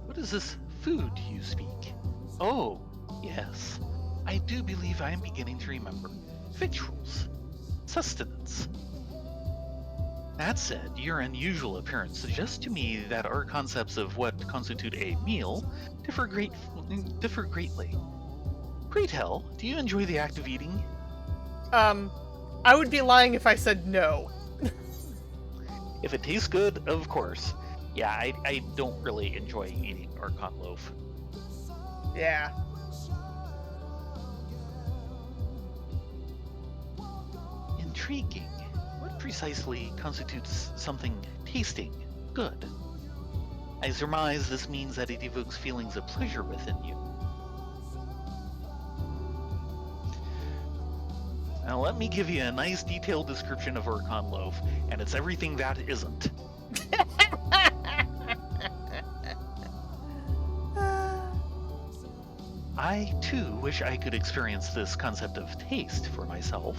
What is this food you speak? Oh, yes. I do believe I am beginning to remember. Victuals. Sustenance. That said, your unusual appearance suggests to me that our concepts of what constitute a meal differ greatly. Pray tell, do you enjoy the act of eating? I would be lying if I said no. If it tastes good, of course. Yeah, I don't really enjoy eating Archon loaf. Yeah. Intriguing. What precisely constitutes something tasting good? I surmise this means that it evokes feelings of pleasure within you. Now let me give you a nice detailed description of Archon loaf, and it's everything that isn't. I, too, wish I could experience this concept of taste for myself.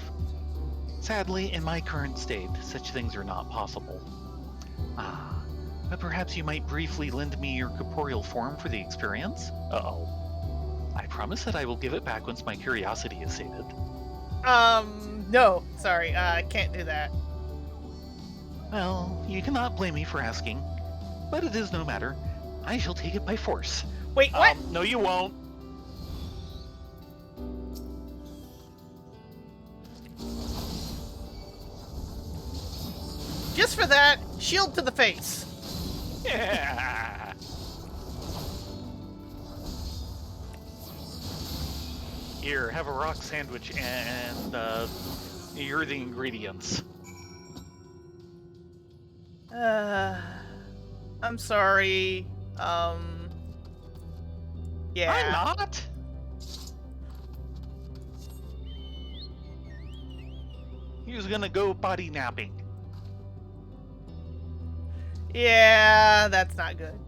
Sadly, in my current state, such things are not possible. But perhaps you might briefly lend me your corporeal form for the experience? Uh-oh. I promise that I will give it back once my curiosity is sated. No. Sorry, I can't do that. Well, you cannot blame me for asking, but it is no matter. I shall take it by force. Wait, what? No, you won't. Just for that, shield to the face. Yeah. Here, have a rock sandwich, and here are the ingredients. I'm sorry. Yeah. I'm not. He was gonna go potty napping. Yeah, that's not good.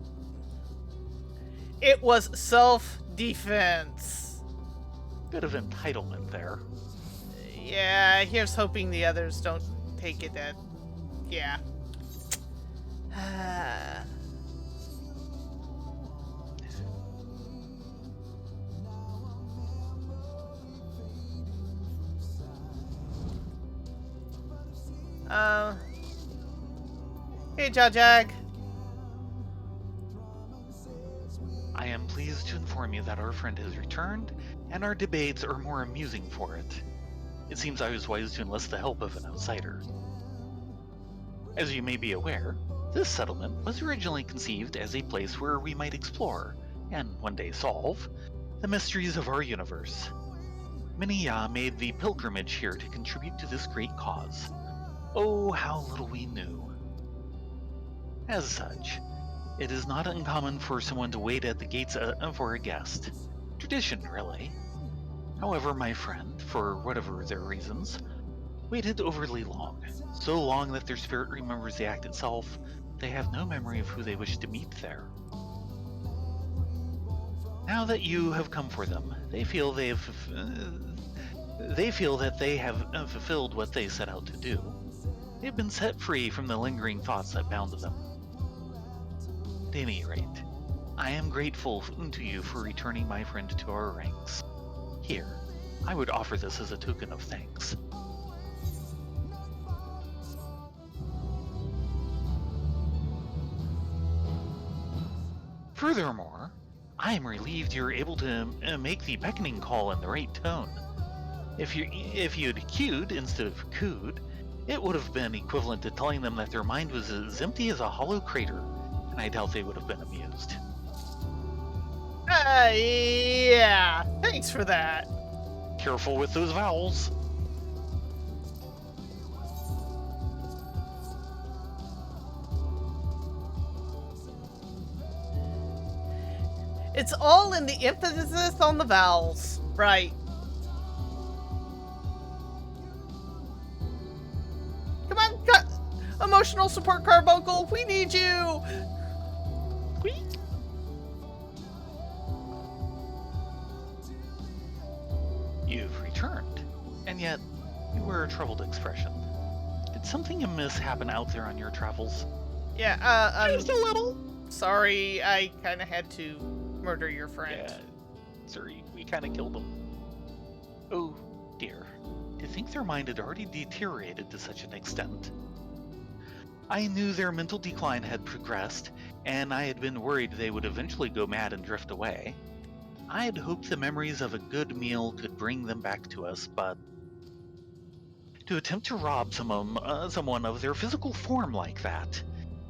It was self-defense. Bit of entitlement there. Yeah, here's hoping the others don't take it at... Yeah. Hey, Jajag. I am pleased to inform you that our friend has returned, and our debates are more amusing for it. It seems I was wise to enlist the help of an outsider. As you may be aware, this settlement was originally conceived as a place where we might explore, and one day solve, the mysteries of our universe. Many made the pilgrimage here to contribute to this great cause. Oh, how little we knew. As such, it is not uncommon for someone to wait at the gates for a guest. Tradition, really. However, my friend, for whatever their reasons, waited overly long. So long that their spirit remembers the act itself. They have no memory of who they wish to meet there. Now that you have come for them, they feel that they have fulfilled what they set out to do. They've been set free from the lingering thoughts that bound them. At any rate, I am grateful to you for returning my friend to our ranks. Here, I would offer this as a token of thanks. Furthermore, I am relieved you're able to make the beckoning call in the right tone. If you'd cued instead of cooed, it would have been equivalent to telling them that their mind was as empty as a hollow crater, and I doubt they would have been amused. Yeah, thanks for that. Careful with those vowels. It's all in the emphasis on the vowels, right? Come on, emotional support carbuncle, we need you! You've returned, and yet you wear a troubled expression. Did something amiss happen out there on your travels? Yeah, Just a little. sorry, I kinda had to murder your friend. Yeah, sorry, we kind of killed them. Oh dear, to think their mind had already deteriorated to such an extent. I knew their mental decline had progressed, and I had been worried they would eventually go mad and drift away. I had hoped the memories of a good meal could bring them back to us, but to attempt to rob someone of their physical form like that,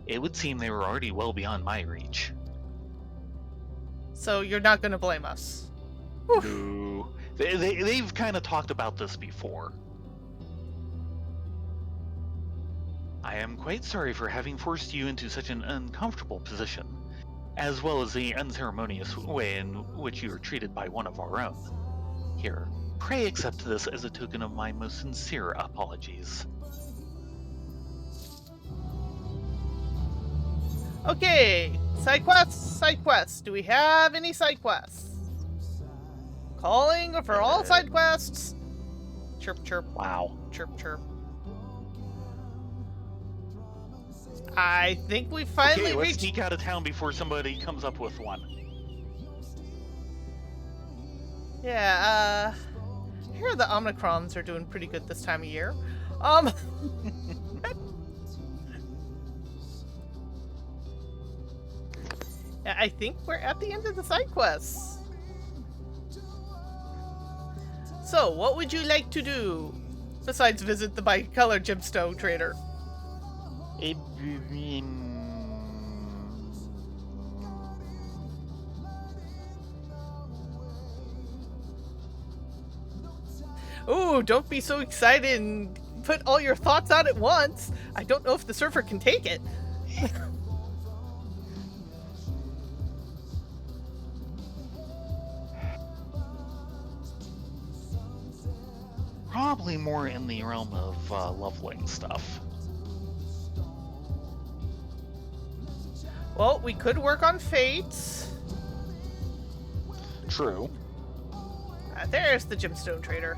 it would seem they were already well beyond my reach. So you're not gonna blame us. No. They've kind of talked about this before. I am quite sorry for having forced you into such an uncomfortable position, as well as the unceremonious way in which you were treated by one of our own. Here, pray accept this as a token of my most sincere apologies. Okay, side quests. Do we have any side quests? Calling for all side quests. Chirp, chirp. Wow. Chirp, chirp. I think we finally Okay, let's reached... sneak out of town before somebody comes up with one. Yeah, I hear the Omicrons are doing pretty good this time of year. Yeah, I think we're at the end of the side quests. So, what would you like to do besides visit the bicolor Gemstone Trader? Ooh, don't be so excited and put all your thoughts out at once. I don't know if the server can take it. Probably more in the realm of leveling stuff. Well, we could work on fates. True. There's the Gemstone Trader.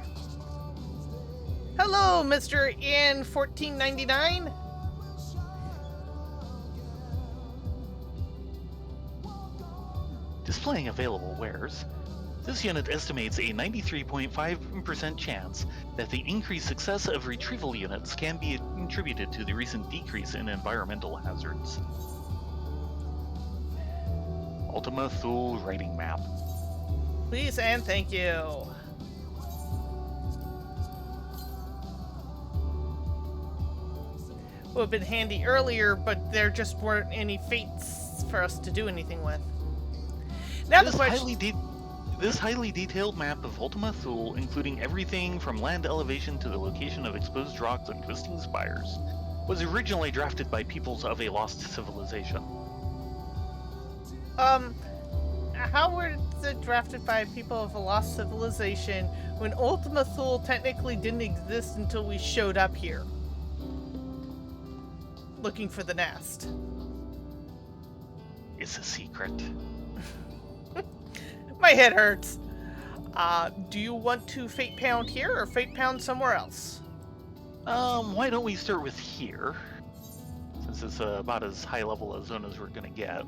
Hello, Mr. Ian 1499. Displaying available wares. This unit estimates a 93.5% chance that the increased success of retrieval units can be attributed to the recent decrease in environmental hazards. Ultima Thule writing map. Please and thank you. Would have been handy earlier, but there just weren't any fates for us to do anything with. Now the question... This highly detailed map of Ultima Thule, including everything from land elevation to the location of exposed rocks and twisting spires, was originally drafted by peoples of a lost civilization. how was it drafted by people of a lost civilization when Ultima Thule technically didn't exist until we showed up here? Looking for the nest. It's a secret. My head hurts. Do you want to Fate Pound here or Fate Pound somewhere else? Why don't we start with here? Since it's about as high level a zone as we're gonna get.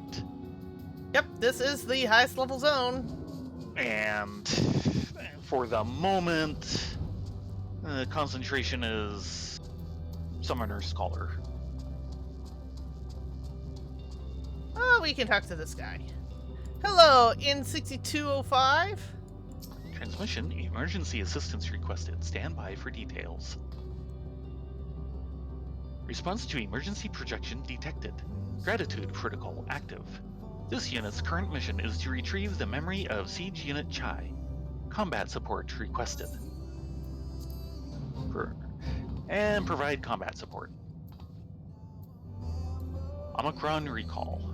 Yep, this is the highest level zone. And for the moment, concentration is Summoner Scholar. Oh, we can talk to this guy. Hello, N6205. Transmission, emergency assistance requested. Stand by for details. Response to emergency projection detected. Gratitude protocol active. This unit's current mission is to retrieve the memory of Siege Unit Chai. Combat support requested. And provide combat support. Omicron recall.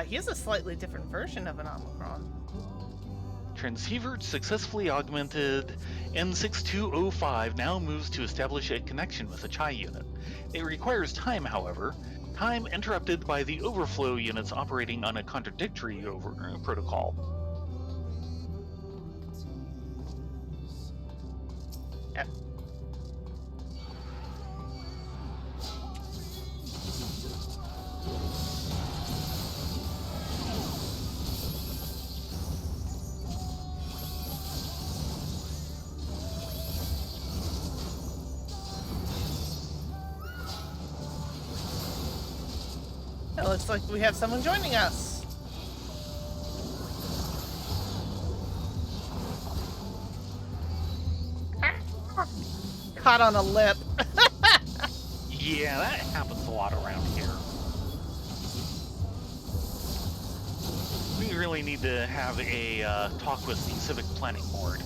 He has a slightly different version of an Omicron. Transceiver successfully augmented. N6205 now moves to establish a connection with a Chai unit. It requires time, however. Time interrupted by the overflow units operating on a contradictory protocol. Yep. It looks like we have someone joining us. Caught on a lip. Yeah, that happens a lot around here. We really need to have a talk with the Civic Planning Board.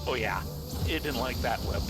Oh yeah, it didn't like that whip.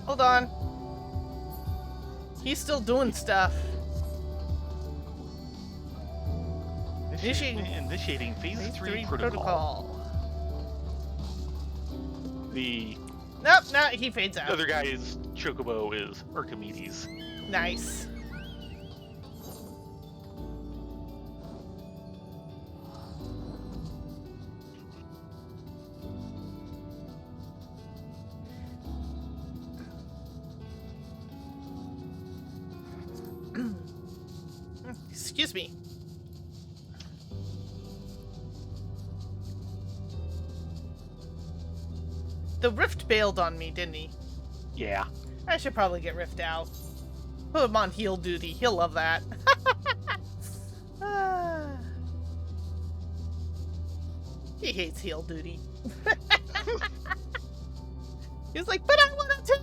Hold on. He's still doing stuff. Initiating phase 3 protocol. The Nope, no, he fades out. other guy's chocobo is Archimedes. Nice. Excuse me. The Rift bailed on me, didn't he? Yeah. I should probably get Rift out. Put him on heal duty. He'll love that. Ah. He hates heal duty. He's like, but I want to.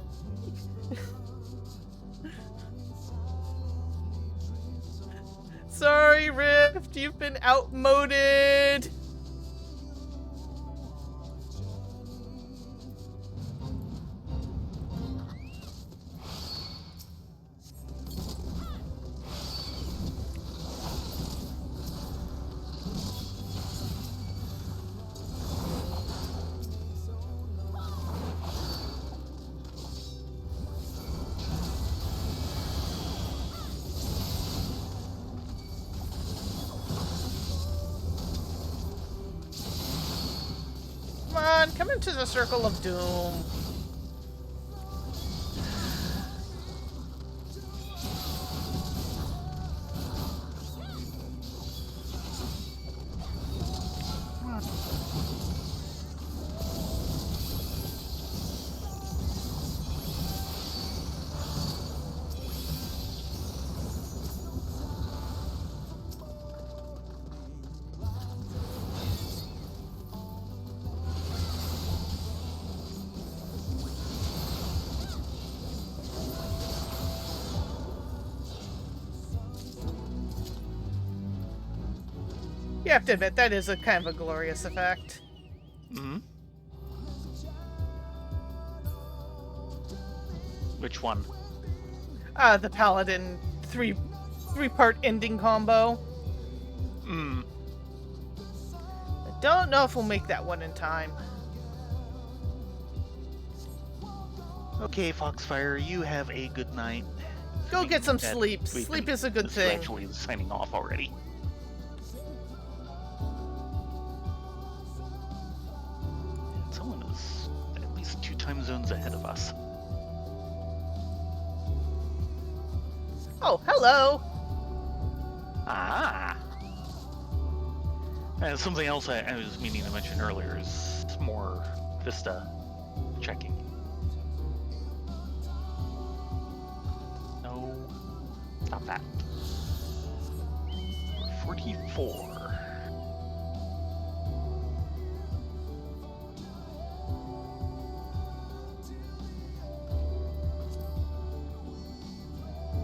Sorry, Rift. You've been outmoded. on, come into the circle of doom. You have to admit, that is a kind of a glorious effect. Mm-hmm. Which one? The Paladin three-part ending combo. Hmm. I don't know if we'll make that one in time. Okay, Foxfire, you have a good night. Go get some That sleep. we've Sleep been- is a good this thing. Actually, is signing off already. Someone is at least 2 time zones ahead of us. Oh, hello. Ah. Something else I was meaning to mention earlier is more Vista checking. No, not that. 44.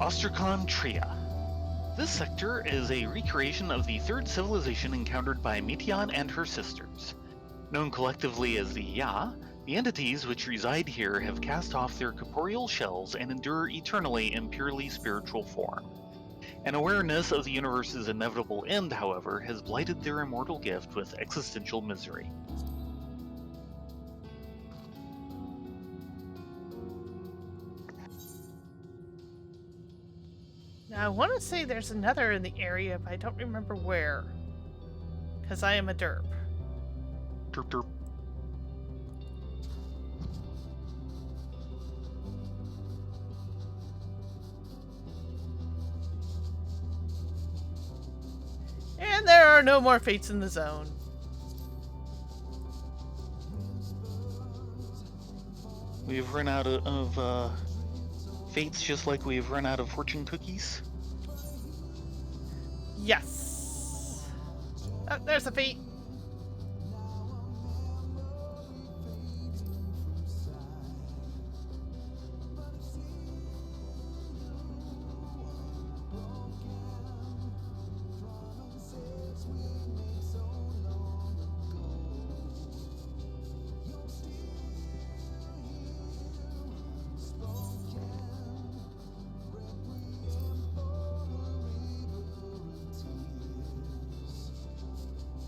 Ostracon Tria. This sector is a recreation of the third civilization encountered by Meteon and her sisters. Known collectively as the Ya, the entities which reside here have cast off their corporeal shells and endure eternally in purely spiritual form. An awareness of the universe's inevitable end, however, has blighted their immortal gift with existential misery. Now, I want to say there's another in the area, but I don't remember where. Because I am a derp. Derp derp. And there are no more fates in the zone. We've run out of fates just like we've run out of fortune cookies. Yes. Oh, there's a fate.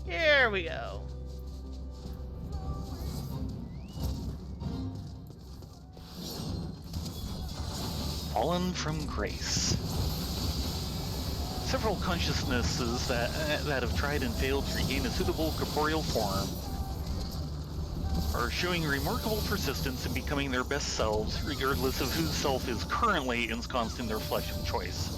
Here we go. Fallen from grace. Several consciousnesses that have tried and failed to regain a suitable corporeal form are showing remarkable persistence in becoming their best selves, regardless of whose self is currently ensconced in their flesh of choice.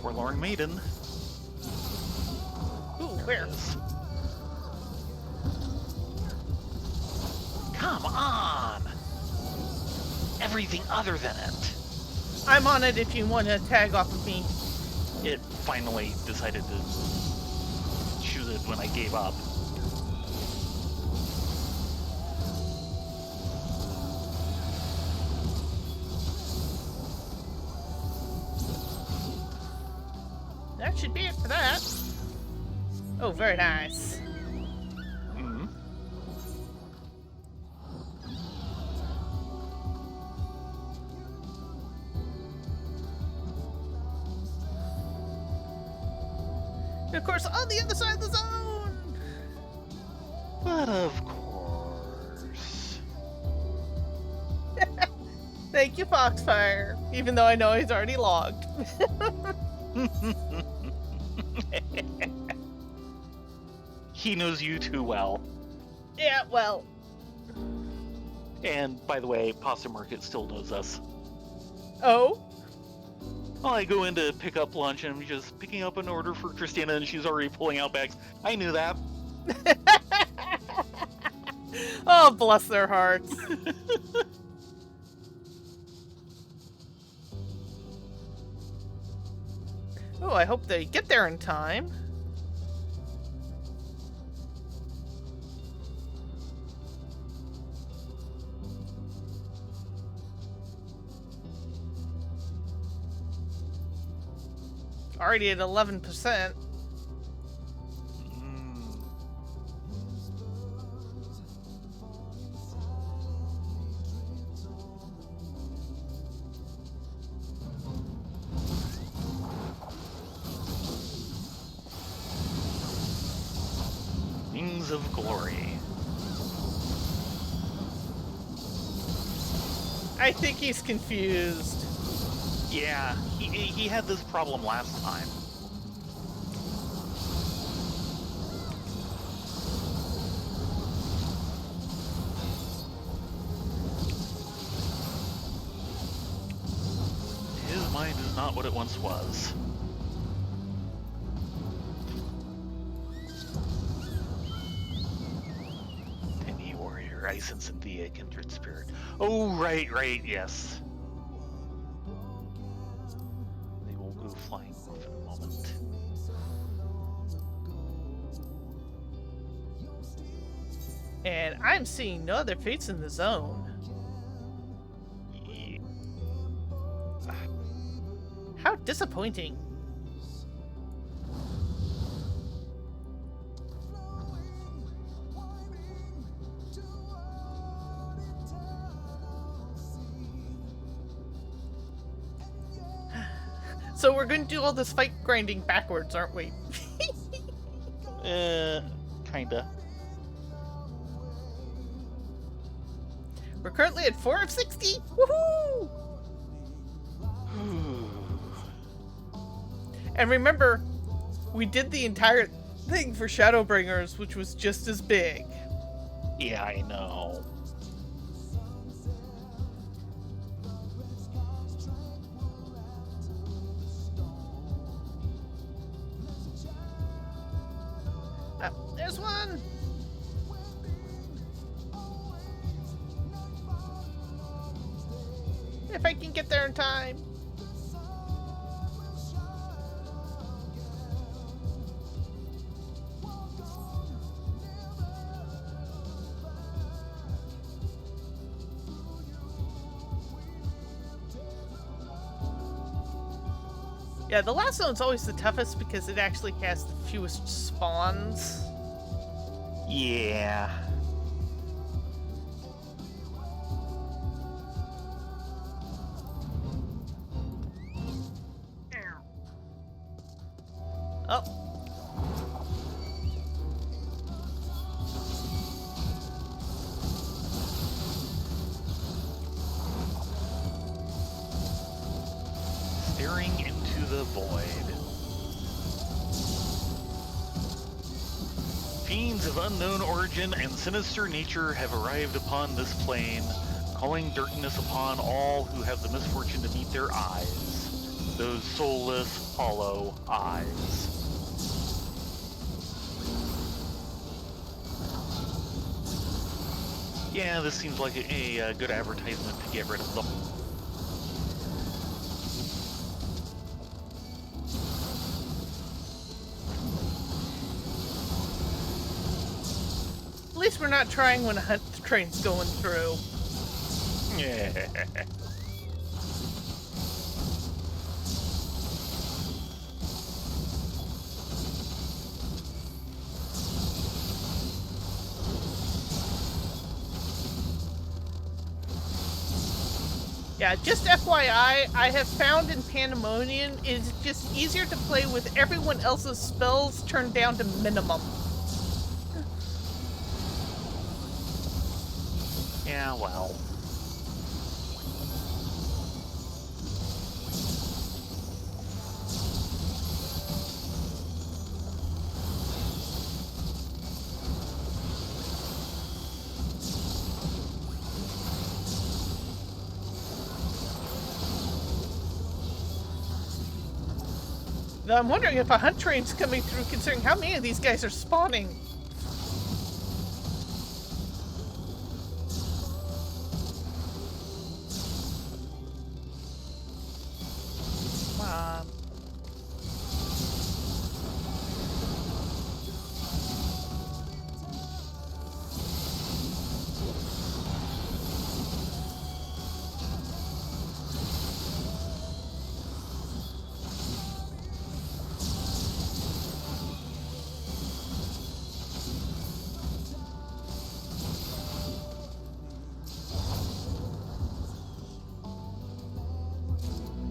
Forlorn Maiden. Ooh, where? Come on! Everything other than it. I'm on it if you want to tag off of me. It finally decided to choose it when I gave up. That should be it for that. Oh, very nice. Mm-hmm. of course, on the other side of the zone! But of course. Thank you, Foxfire. Even though I know he's already logged. He knows you too well. Yeah, well. And by the way, Pasta Market still knows us. Oh? Well, I go in to pick up lunch and I'm just picking up an order for Christina and she's already pulling out bags. I knew that. Oh, bless their hearts. Oh, I hope they get there in time. Already at 11%. Wings of Glory. I think he's confused. Yeah, he had this problem last time. His mind is not what it once was. Any warrior, Ice and Cynthia, kindred spirit. Oh, right, yes. They will go flying off in a moment. And I'm seeing no other fates in the zone. Yeah. How disappointing. So we're going to do all this fight grinding backwards, aren't we? Kinda. We're currently at 4 of 60. Woohoo! And remember, we did the entire thing for Shadowbringers, which was just as big. Yeah, I know. There's one! If I can get there in time. Yeah, the last zone's always the toughest because it actually has the fewest spawns. Yeah. Oh. Staring into the void. Fiends of unknown origin and sinister nature have arrived upon this plane, calling darkness upon all who have the misfortune to meet their eyes. Those soulless, hollow eyes. Yeah, this seems like a good advertisement to get rid of the... At least we're not trying when a hunt train's going through. Yeah. Yeah, just FYI, I have found in Pandemonium it's just easier to play with everyone else's spells turned down to minimum. Yeah, well. Now, I'm wondering if a hunt train's coming through, considering how many of these guys are spawning. Come on.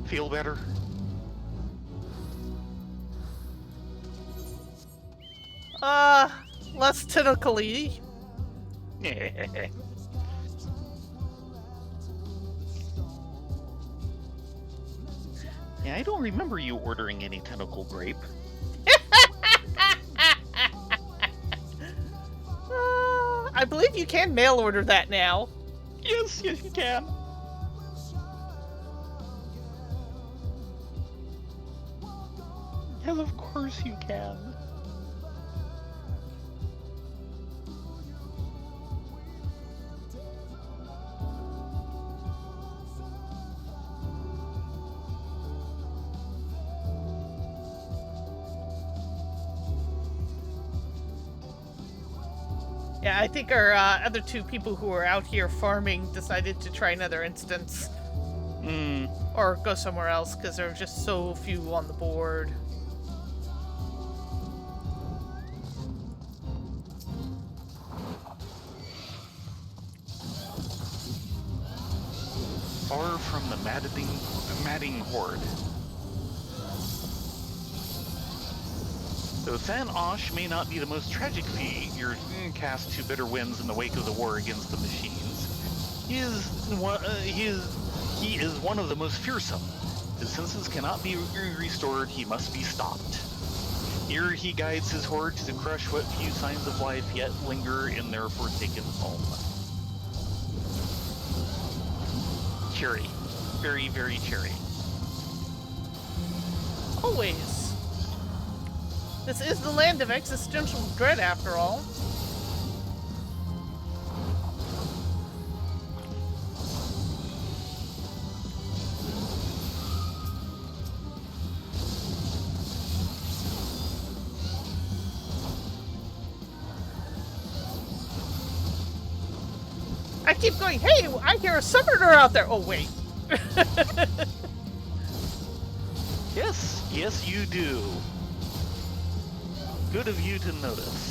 Feel better? Less tentacly. Yeah, I don't remember you ordering any tentacle grape. I believe you can mail order that now. Yes, you can. Yes, of course you can. Yeah, I think our other two people who were out here farming decided to try another instance. Or go somewhere else, because there were just so few on the board. Far from the madding horde. Though Than Osh may not be the most tragic feat your cast two bitter winds in the wake of the war against the machines, he is one of the most fearsome. His senses cannot be restored, he must be stopped. Here he guides his horde to crush what few signs of life yet linger in their forsaken home. Cheery. Very, very cheery. Always. This is the land of existential dread, after all. I keep going, hey, I hear a summoner out there. Oh, wait. Yes, you do. Good of you to notice.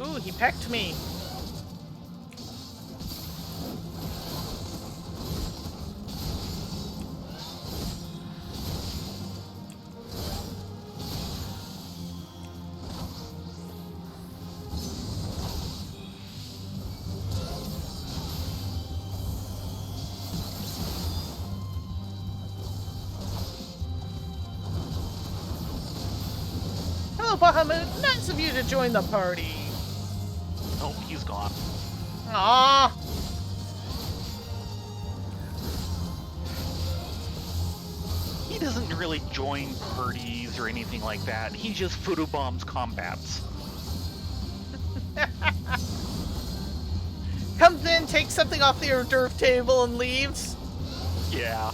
Ooh, he pecked me. Hello, Bahamut. Nice of you to join the party. Oh, he's gone. Aww. He doesn't really join parties or anything like that. He just photobombs combats. Comes in, takes something off the hors d'oeuvre table and leaves. Yeah.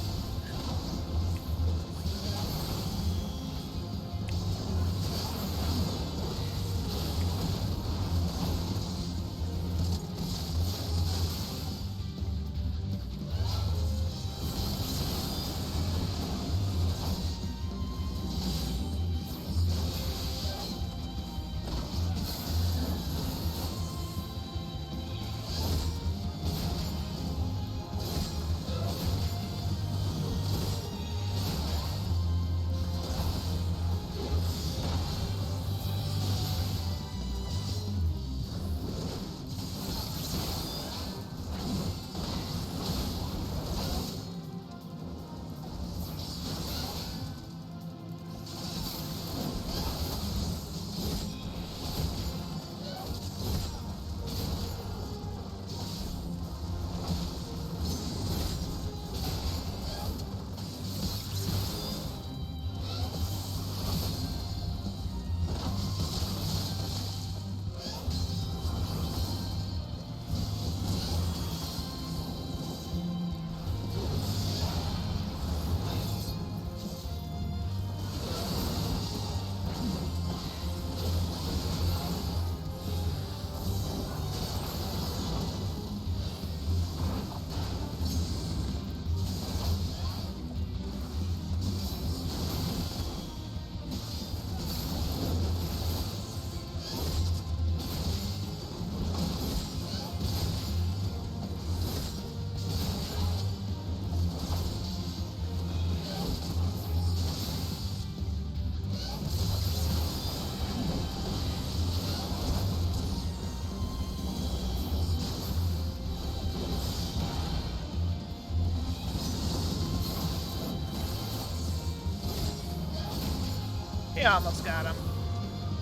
He almost got him.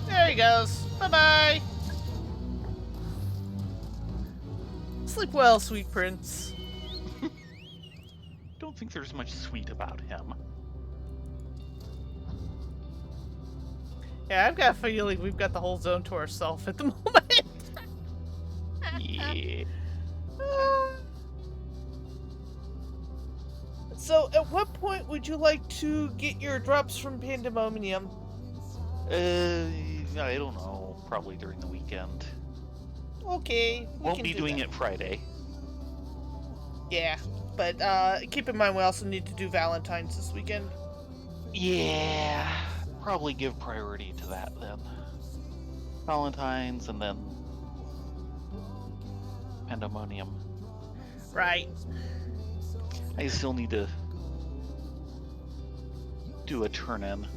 There he goes. Bye-bye. Sleep well, sweet prince. Don't think there's much sweet about him. Yeah, I've got a feeling we've got the whole zone to ourselves at the moment. Yeah. So, at what point would you like to get your drops from Pandemonium? I don't know. Probably during the weekend. Okay. Won't be doing it Friday. Yeah, but keep in mind we also need to do Valentine's this weekend. Yeah. Probably give priority to that then. Valentine's and then Pandemonium. Right. I still need to do a turn-in.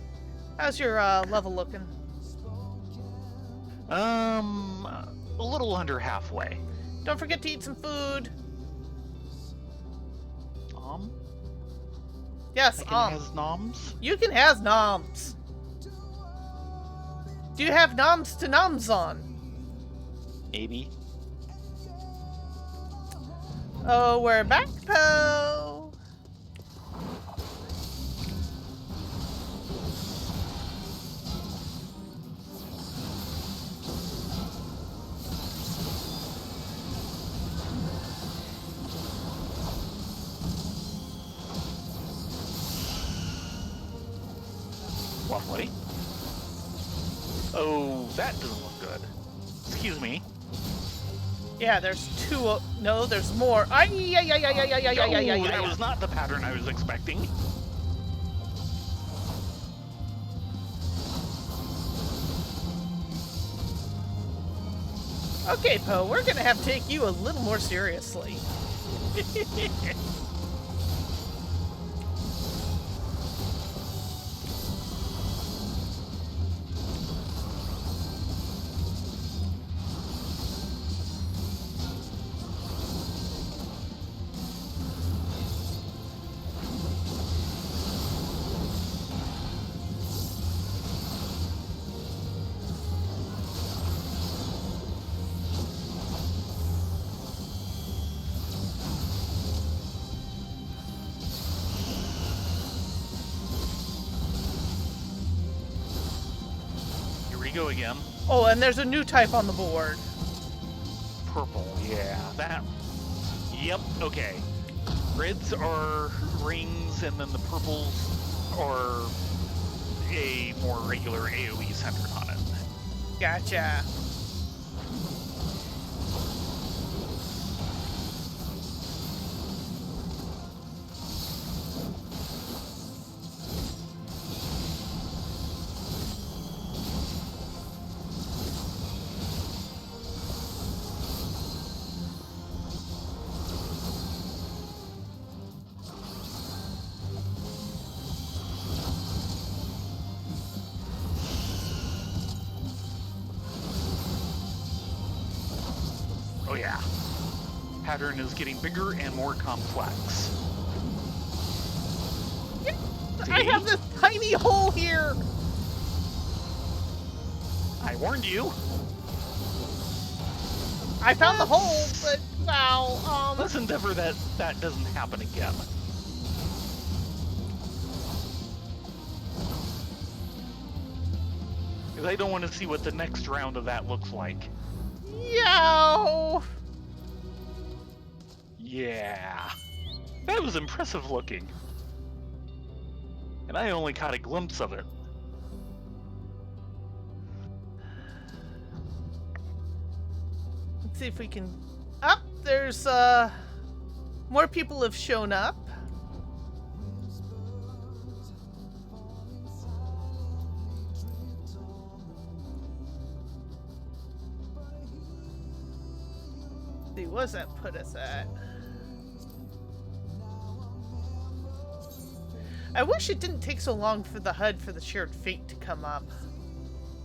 How's your level looking? A little under halfway. Don't forget to eat some food. Yes, Has noms? You can have noms. Do you have noms to noms on? Maybe. Oh, we're back, Poe. Lovely. Oh, that doesn't look good. Excuse me. Yeah, there's two. No, there's more. That was not the pattern I was expecting. Okay, Poe, we're gonna have to take you a little more seriously. Go again. Oh, and there's a new type on the board. Purple, yeah. That Okay. Reds are rings, and then the purples are a more regular AoE centered on it. Gotcha. Oh yeah. Pattern is getting bigger and more complex. I See? have this tiny hole here. I warned you. I found the hole, but wow. Let's endeavor that doesn't happen again. Because I don't want to see what the next round of that looks like. Yow. Yeah. That was impressive looking. And I only caught a glimpse of it. Let's see if we can. Up there's more people have shown up. Let's see, what does that put us at? I wish it didn't take so long for the HUD for the shared fate to come up.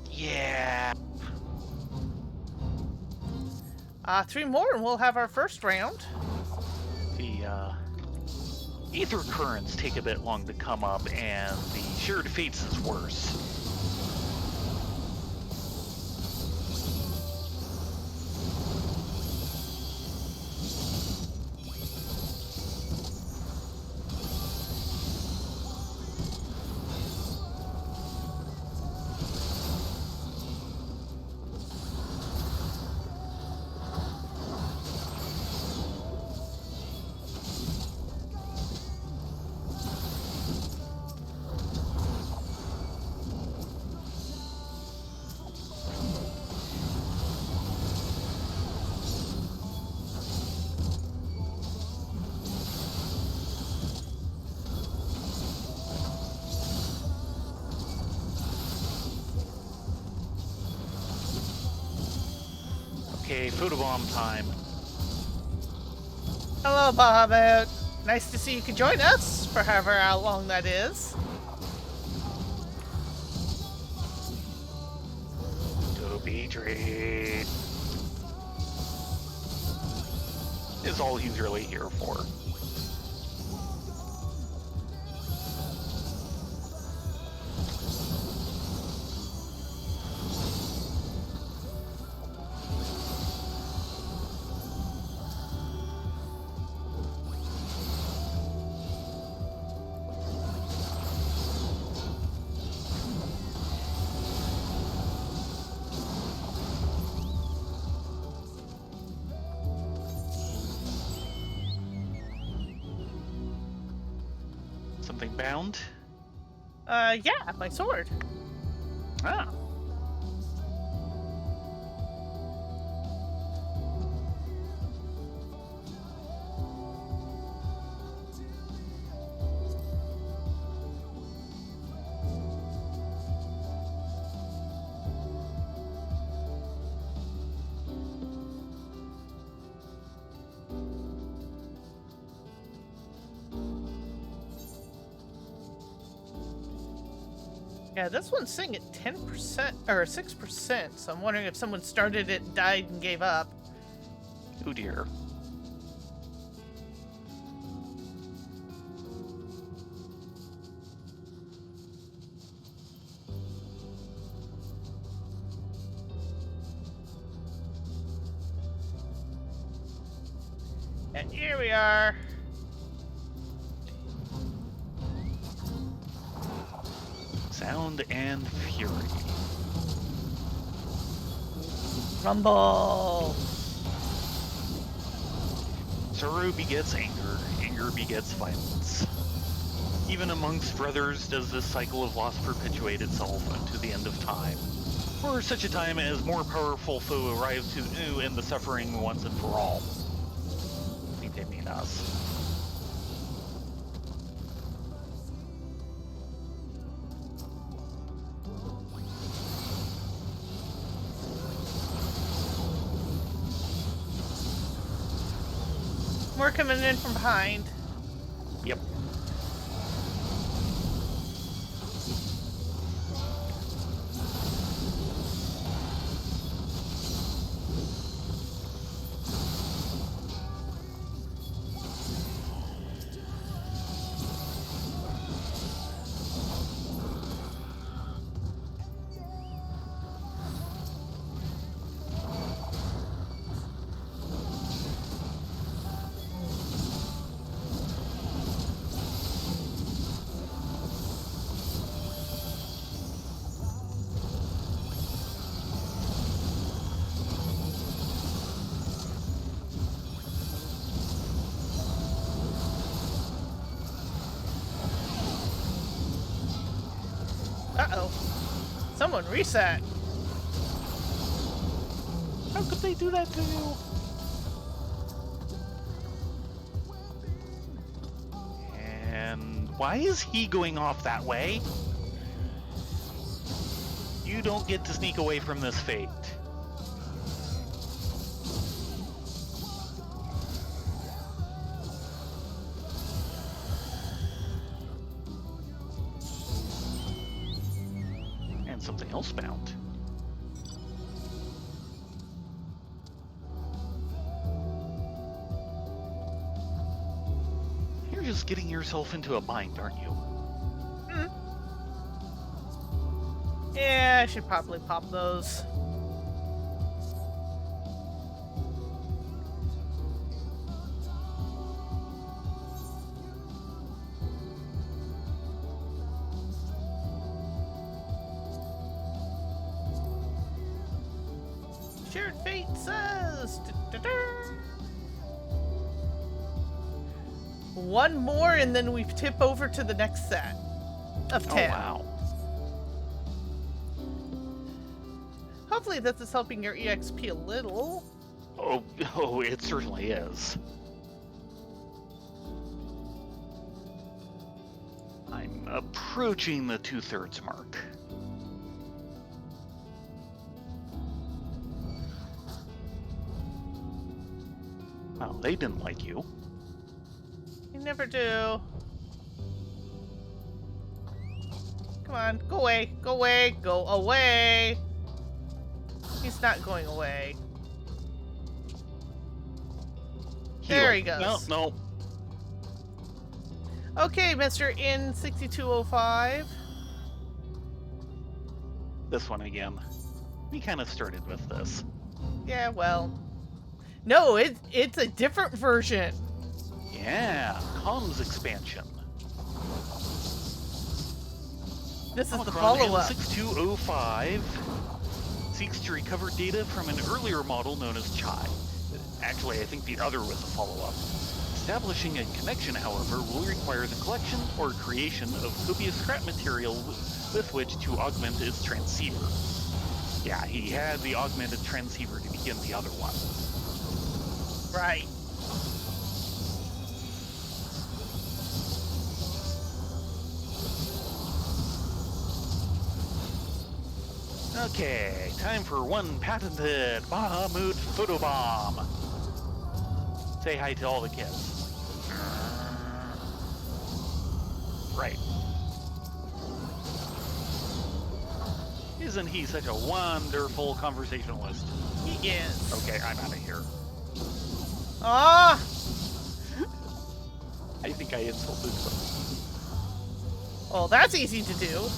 Yeah. 3 more and we'll have our first round. The ether currents take a bit long to come up, and the shared fates is worse. Okay, photobomb time. Hello, Bahamut. Nice to see you can join us for however how long that is. To be treated is all he's really here for. Something bound? Yeah, my sword. Ah. Yeah, this one's sitting at 10% or 6%, so I'm wondering if someone started it, died, and gave up. Oh dear. And here we are. Sound and fury. Rumble. sorrow begets anger, anger begets violence. Even amongst brothers does this cycle of loss perpetuate itself unto the end of time, or such a time as more powerful foe arrive to end the suffering once and for all. I think they mean us. More coming in from behind. Yep. Uh-oh. Someone reset. How could they do that to you? And why is he going off that way? You don't get to sneak away from this fate. And something else bound. You're just getting yourself into a bind, aren't you? Yeah, I should probably pop those. Shared fate says. One more, and then we tip over to the next set of 10. Oh, wow. Hopefully this is helping your EXP a little. Oh, it certainly is. I'm approaching the 2/3 mark. Well, they didn't like you. You never do. Come on, go away, go away, go away. He's not going away. There he goes. No. Okay, Mr. N6205. This one again. We kind of started with this. Yeah, well. No, it's a different version. Yeah, comms expansion. This is the Omicron follow-up. N6205 seeks to recover data from an earlier model known as Chai. Actually, I think the other was the follow-up. Establishing a connection, however, will require the collection or creation of copious scrap material with which to augment its transceiver. Yeah, he had the augmented transceiver to begin the other one. Right. Okay, time for one patented Bahamut photobomb. Say hi to all the kids. Right. Isn't he such a wonderful conversationalist? He is. Okay, I'm out of here. Ah! I think I insulted him. Oh, that's easy to do.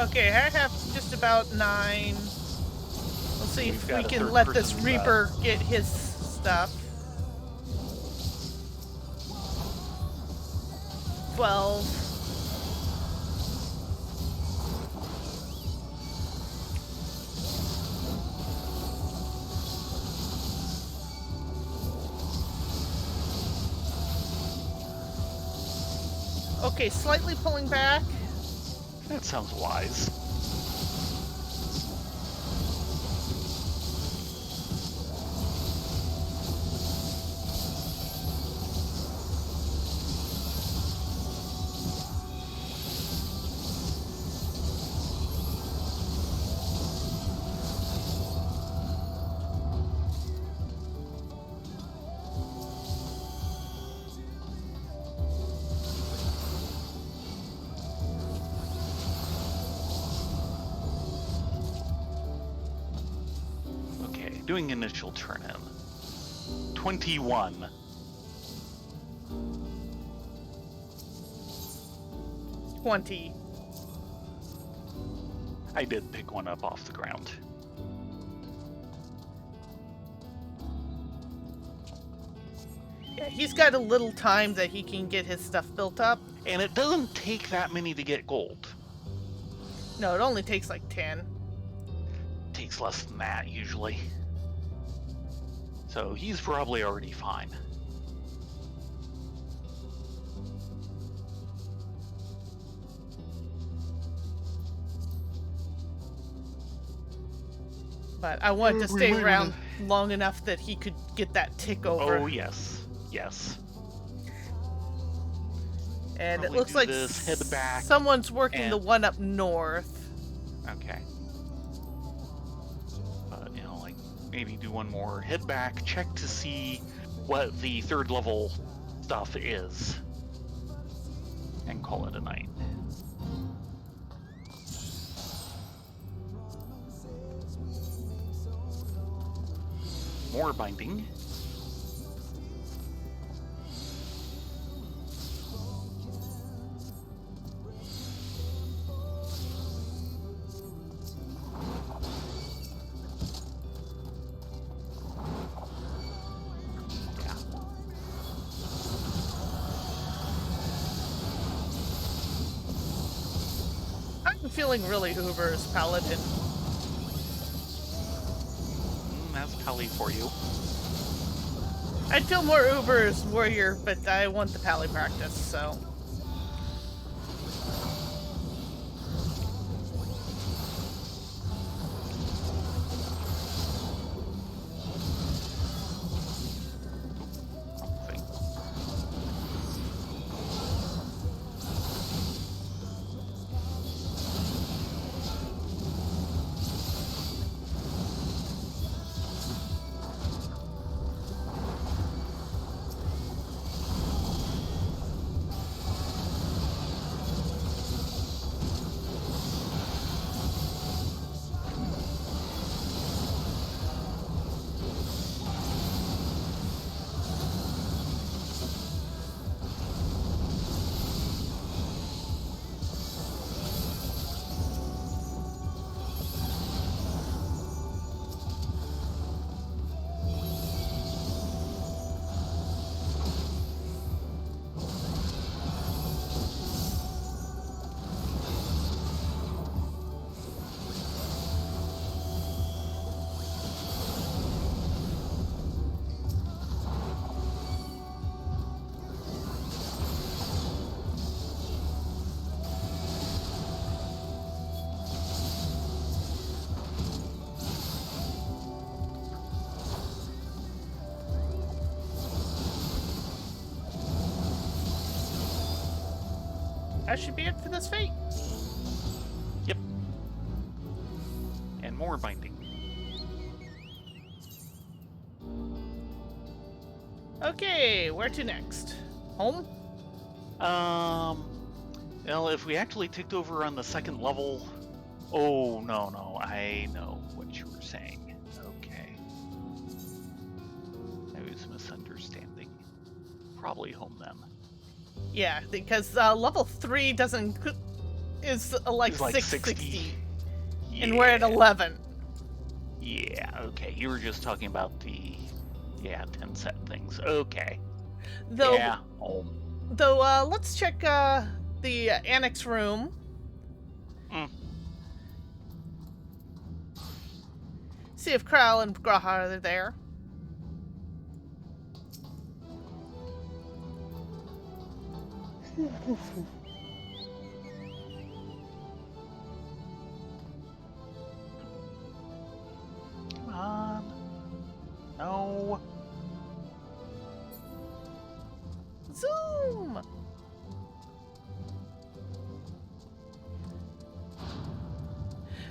Okay, I have just about 9. We'll see We've if got we a can third let this person, Reaper get his stuff. 12. Okay, slightly pulling back. That sounds wise. Okay, doing initial turn in. 21. 20. I did pick one up off the ground. Yeah, he's got a little time that he can get his stuff built up. And it doesn't take that many to get gold. No, it only takes like 10. Takes less than that usually. So he's probably already fine. But I wanted to stay We might around long enough that he could get that tick over. Oh yes, yes. And it Probably looks do like this, head back, someone's working and- the one up north. Okay. But you know, like maybe do one more, head back, check to see what the third level stuff is, and call it a night. More binding. Yeah. I'm feeling really uber as Paladin. That's Pally for you. I'd feel more uber as Warrior, but I want the Pally practice, so. Wrong thing. That should be it for this fate. Yep. And more binding. Okay, where to next? Home? Well, if we actually ticked over on the second level... Oh, no, I know what you were saying. Okay. I was misunderstanding. Probably home then. Yeah, because level 3 doesn't is like It's like 660. Yeah. And we're at 11. Yeah, okay. You were just talking about the 10 set things. Okay. Though, Yeah. Oh. let's check the Annex Room. Mm. See if Kral and Graha are there. Come on. No. Zoom!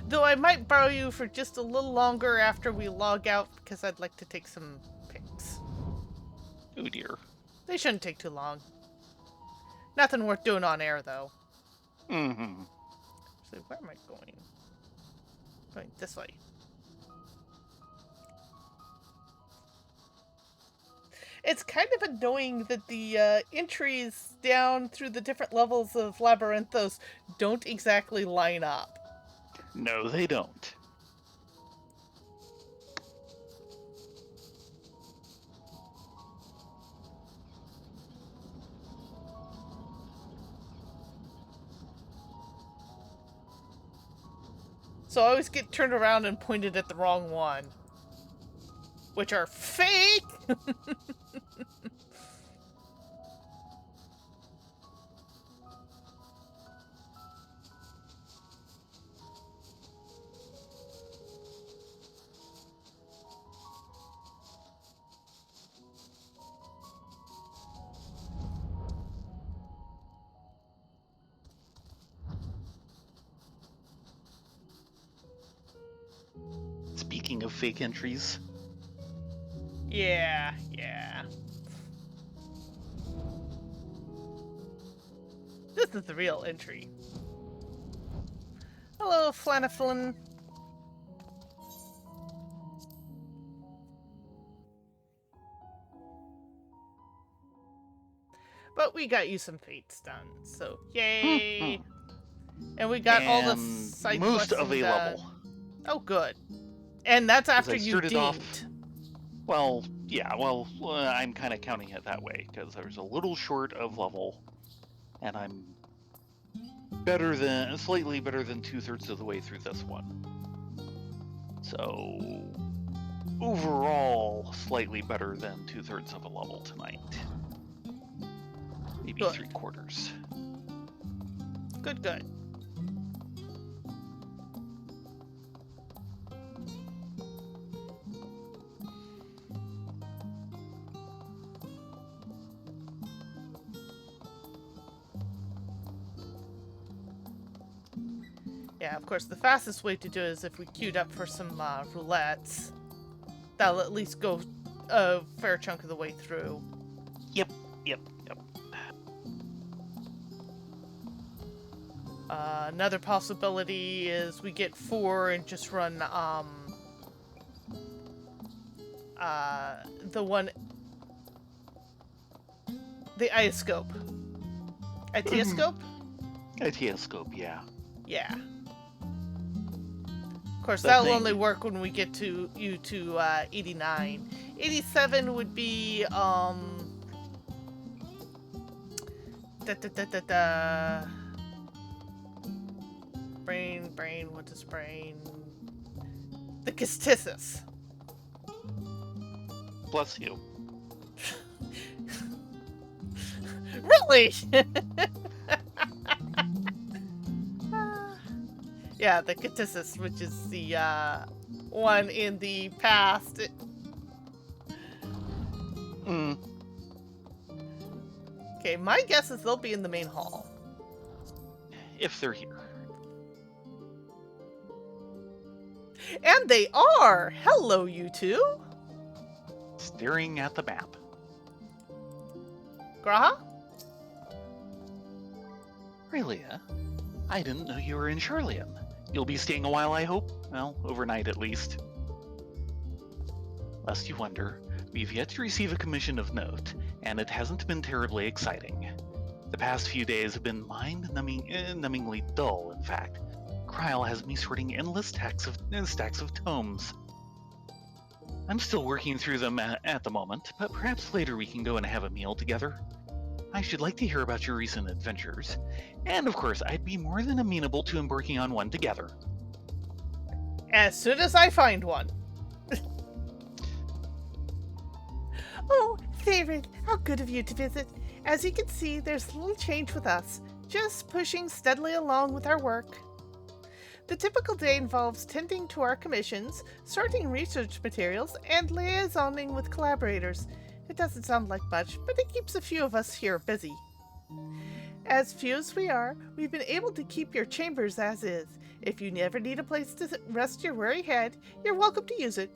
Though I might borrow you for just a little longer after we log out because I'd like to take some pics. Oh dear. They shouldn't take too long. Nothing worth doing on air, though. Mm-hmm. So where am I going? Going this way. It's kind of annoying that the entries down through the different levels of Labyrinthos don't exactly line up. No, they don't. So I always get turned around and pointed at the wrong one. Which are fake! Speaking of fake entries. Yeah. This is the real entry. Hello, Flanaflin. But we got you some fates done, so yay! And we got all the And side most quests of a done. level. Oh, good. And that's after I you started dinged. off- Well, yeah, I'm kind of counting it that way, because I was a little short of level, and I'm slightly better than 2/3 of the way through this one. So, overall, slightly better than 2/3 of a level tonight. Maybe Good. 3/4. Good. Yeah, of course, the fastest way to do it is if we queued up for some roulettes. That'll at least go a fair chunk of the way through. Yep. Another possibility is we get 4 and just run the ioscope. Itioscope? Itioscope, yeah. Yeah. Of course, That that'll thing- only work when we get to 89. 87 would be brain, what is brain? The Casticis. Bless you. Really? Yeah, the Casticis, which is the one in the past. Okay, my guess is they'll be in the main hall. If they're here. And they are! Hello, you two! Staring at the map. Graha? Rylea, I didn't know you were in Charlian. You'll be staying a while, I hope? Well, overnight at least. Lest you wonder, we've yet to receive a commission of note, and it hasn't been terribly exciting. The past few days have been mind-numbingly dull, in fact. Kryle has me sorting endless stacks of tomes. I'm still working through them at the moment, but perhaps later we can go and have a meal together. I should like to hear about your recent adventures, and of course, I'd be more than amenable to embarking on one together. As soon as I find one. Oh, Thayrin, how good of you to visit. As you can see, there's little change with us, just pushing steadily along with our work. The typical day involves tending to our commissions, sorting research materials, and liaisoning with collaborators. It doesn't sound like much, but it keeps a few of us here busy. As few as we are, we've been able to keep your chambers as is. If you never need a place to rest your weary head, you're welcome to use it.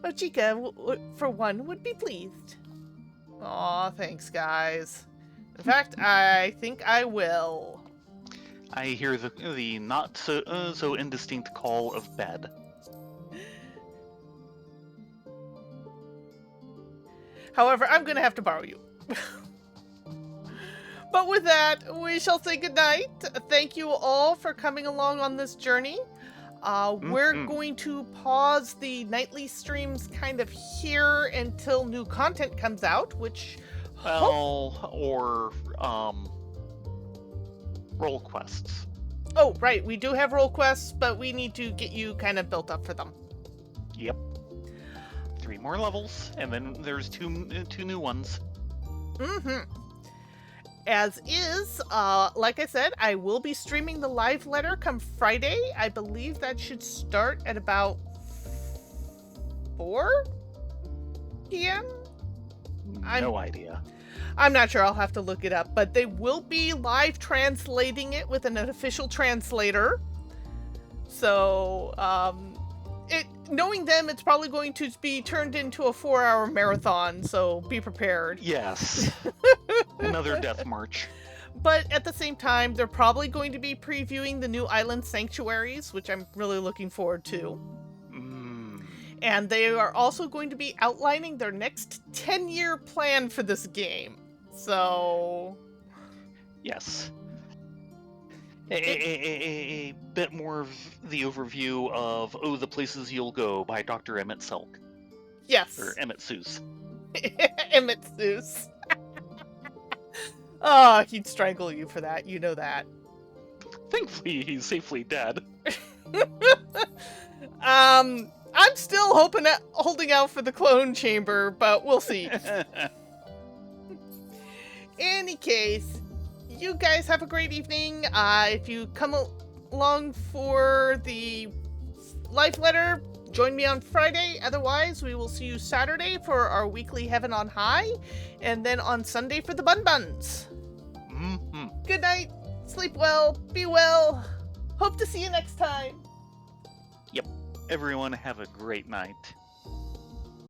Ochika, for one, would be pleased. Aw, thanks, guys. In fact, I think I will. I hear the not so indistinct call of bed. However, I'm going to have to borrow you. But with that, we shall say goodnight. Thank you all for coming along on this journey. We're going to pause the nightly streams kind of here until new content comes out, which... or role quests. Oh, right. We do have role quests, but we need to get you kind of built up for them. Yep. 3 more levels, and then there's two new ones. Mm-hmm. As is, like I said, I will be streaming the live letter come Friday. I believe that should start at about 4 p.m.? No idea. I'm not sure. I'll have to look it up. But they will be live translating it with an official translator. So, knowing them, it's probably going to be turned into a 4-hour marathon. So be prepared. Yes. Another death march. But at the same time, they're probably going to be previewing the new island sanctuaries, which I'm really looking forward to. And they are also going to be outlining their next 10-year plan for this game. So... Yes. A bit more of the overview of the Places You'll Go by Dr. Emmett Selk. Yes. Or Emmett Seuss. Emmett Seuss. Oh, he'd strangle you for that. You know that. Thankfully, he's safely dead. I'm still holding out for the clone chamber, but we'll see. Any case, you guys have a great evening. If you come along for the life letter, join me on Friday. Otherwise, we will see you Saturday for our weekly Heaven on High, and then on Sunday for the Bun Buns. Mm-hmm. Good night. Sleep well. Be well. Hope to see you next time. Yep. Everyone have a great night.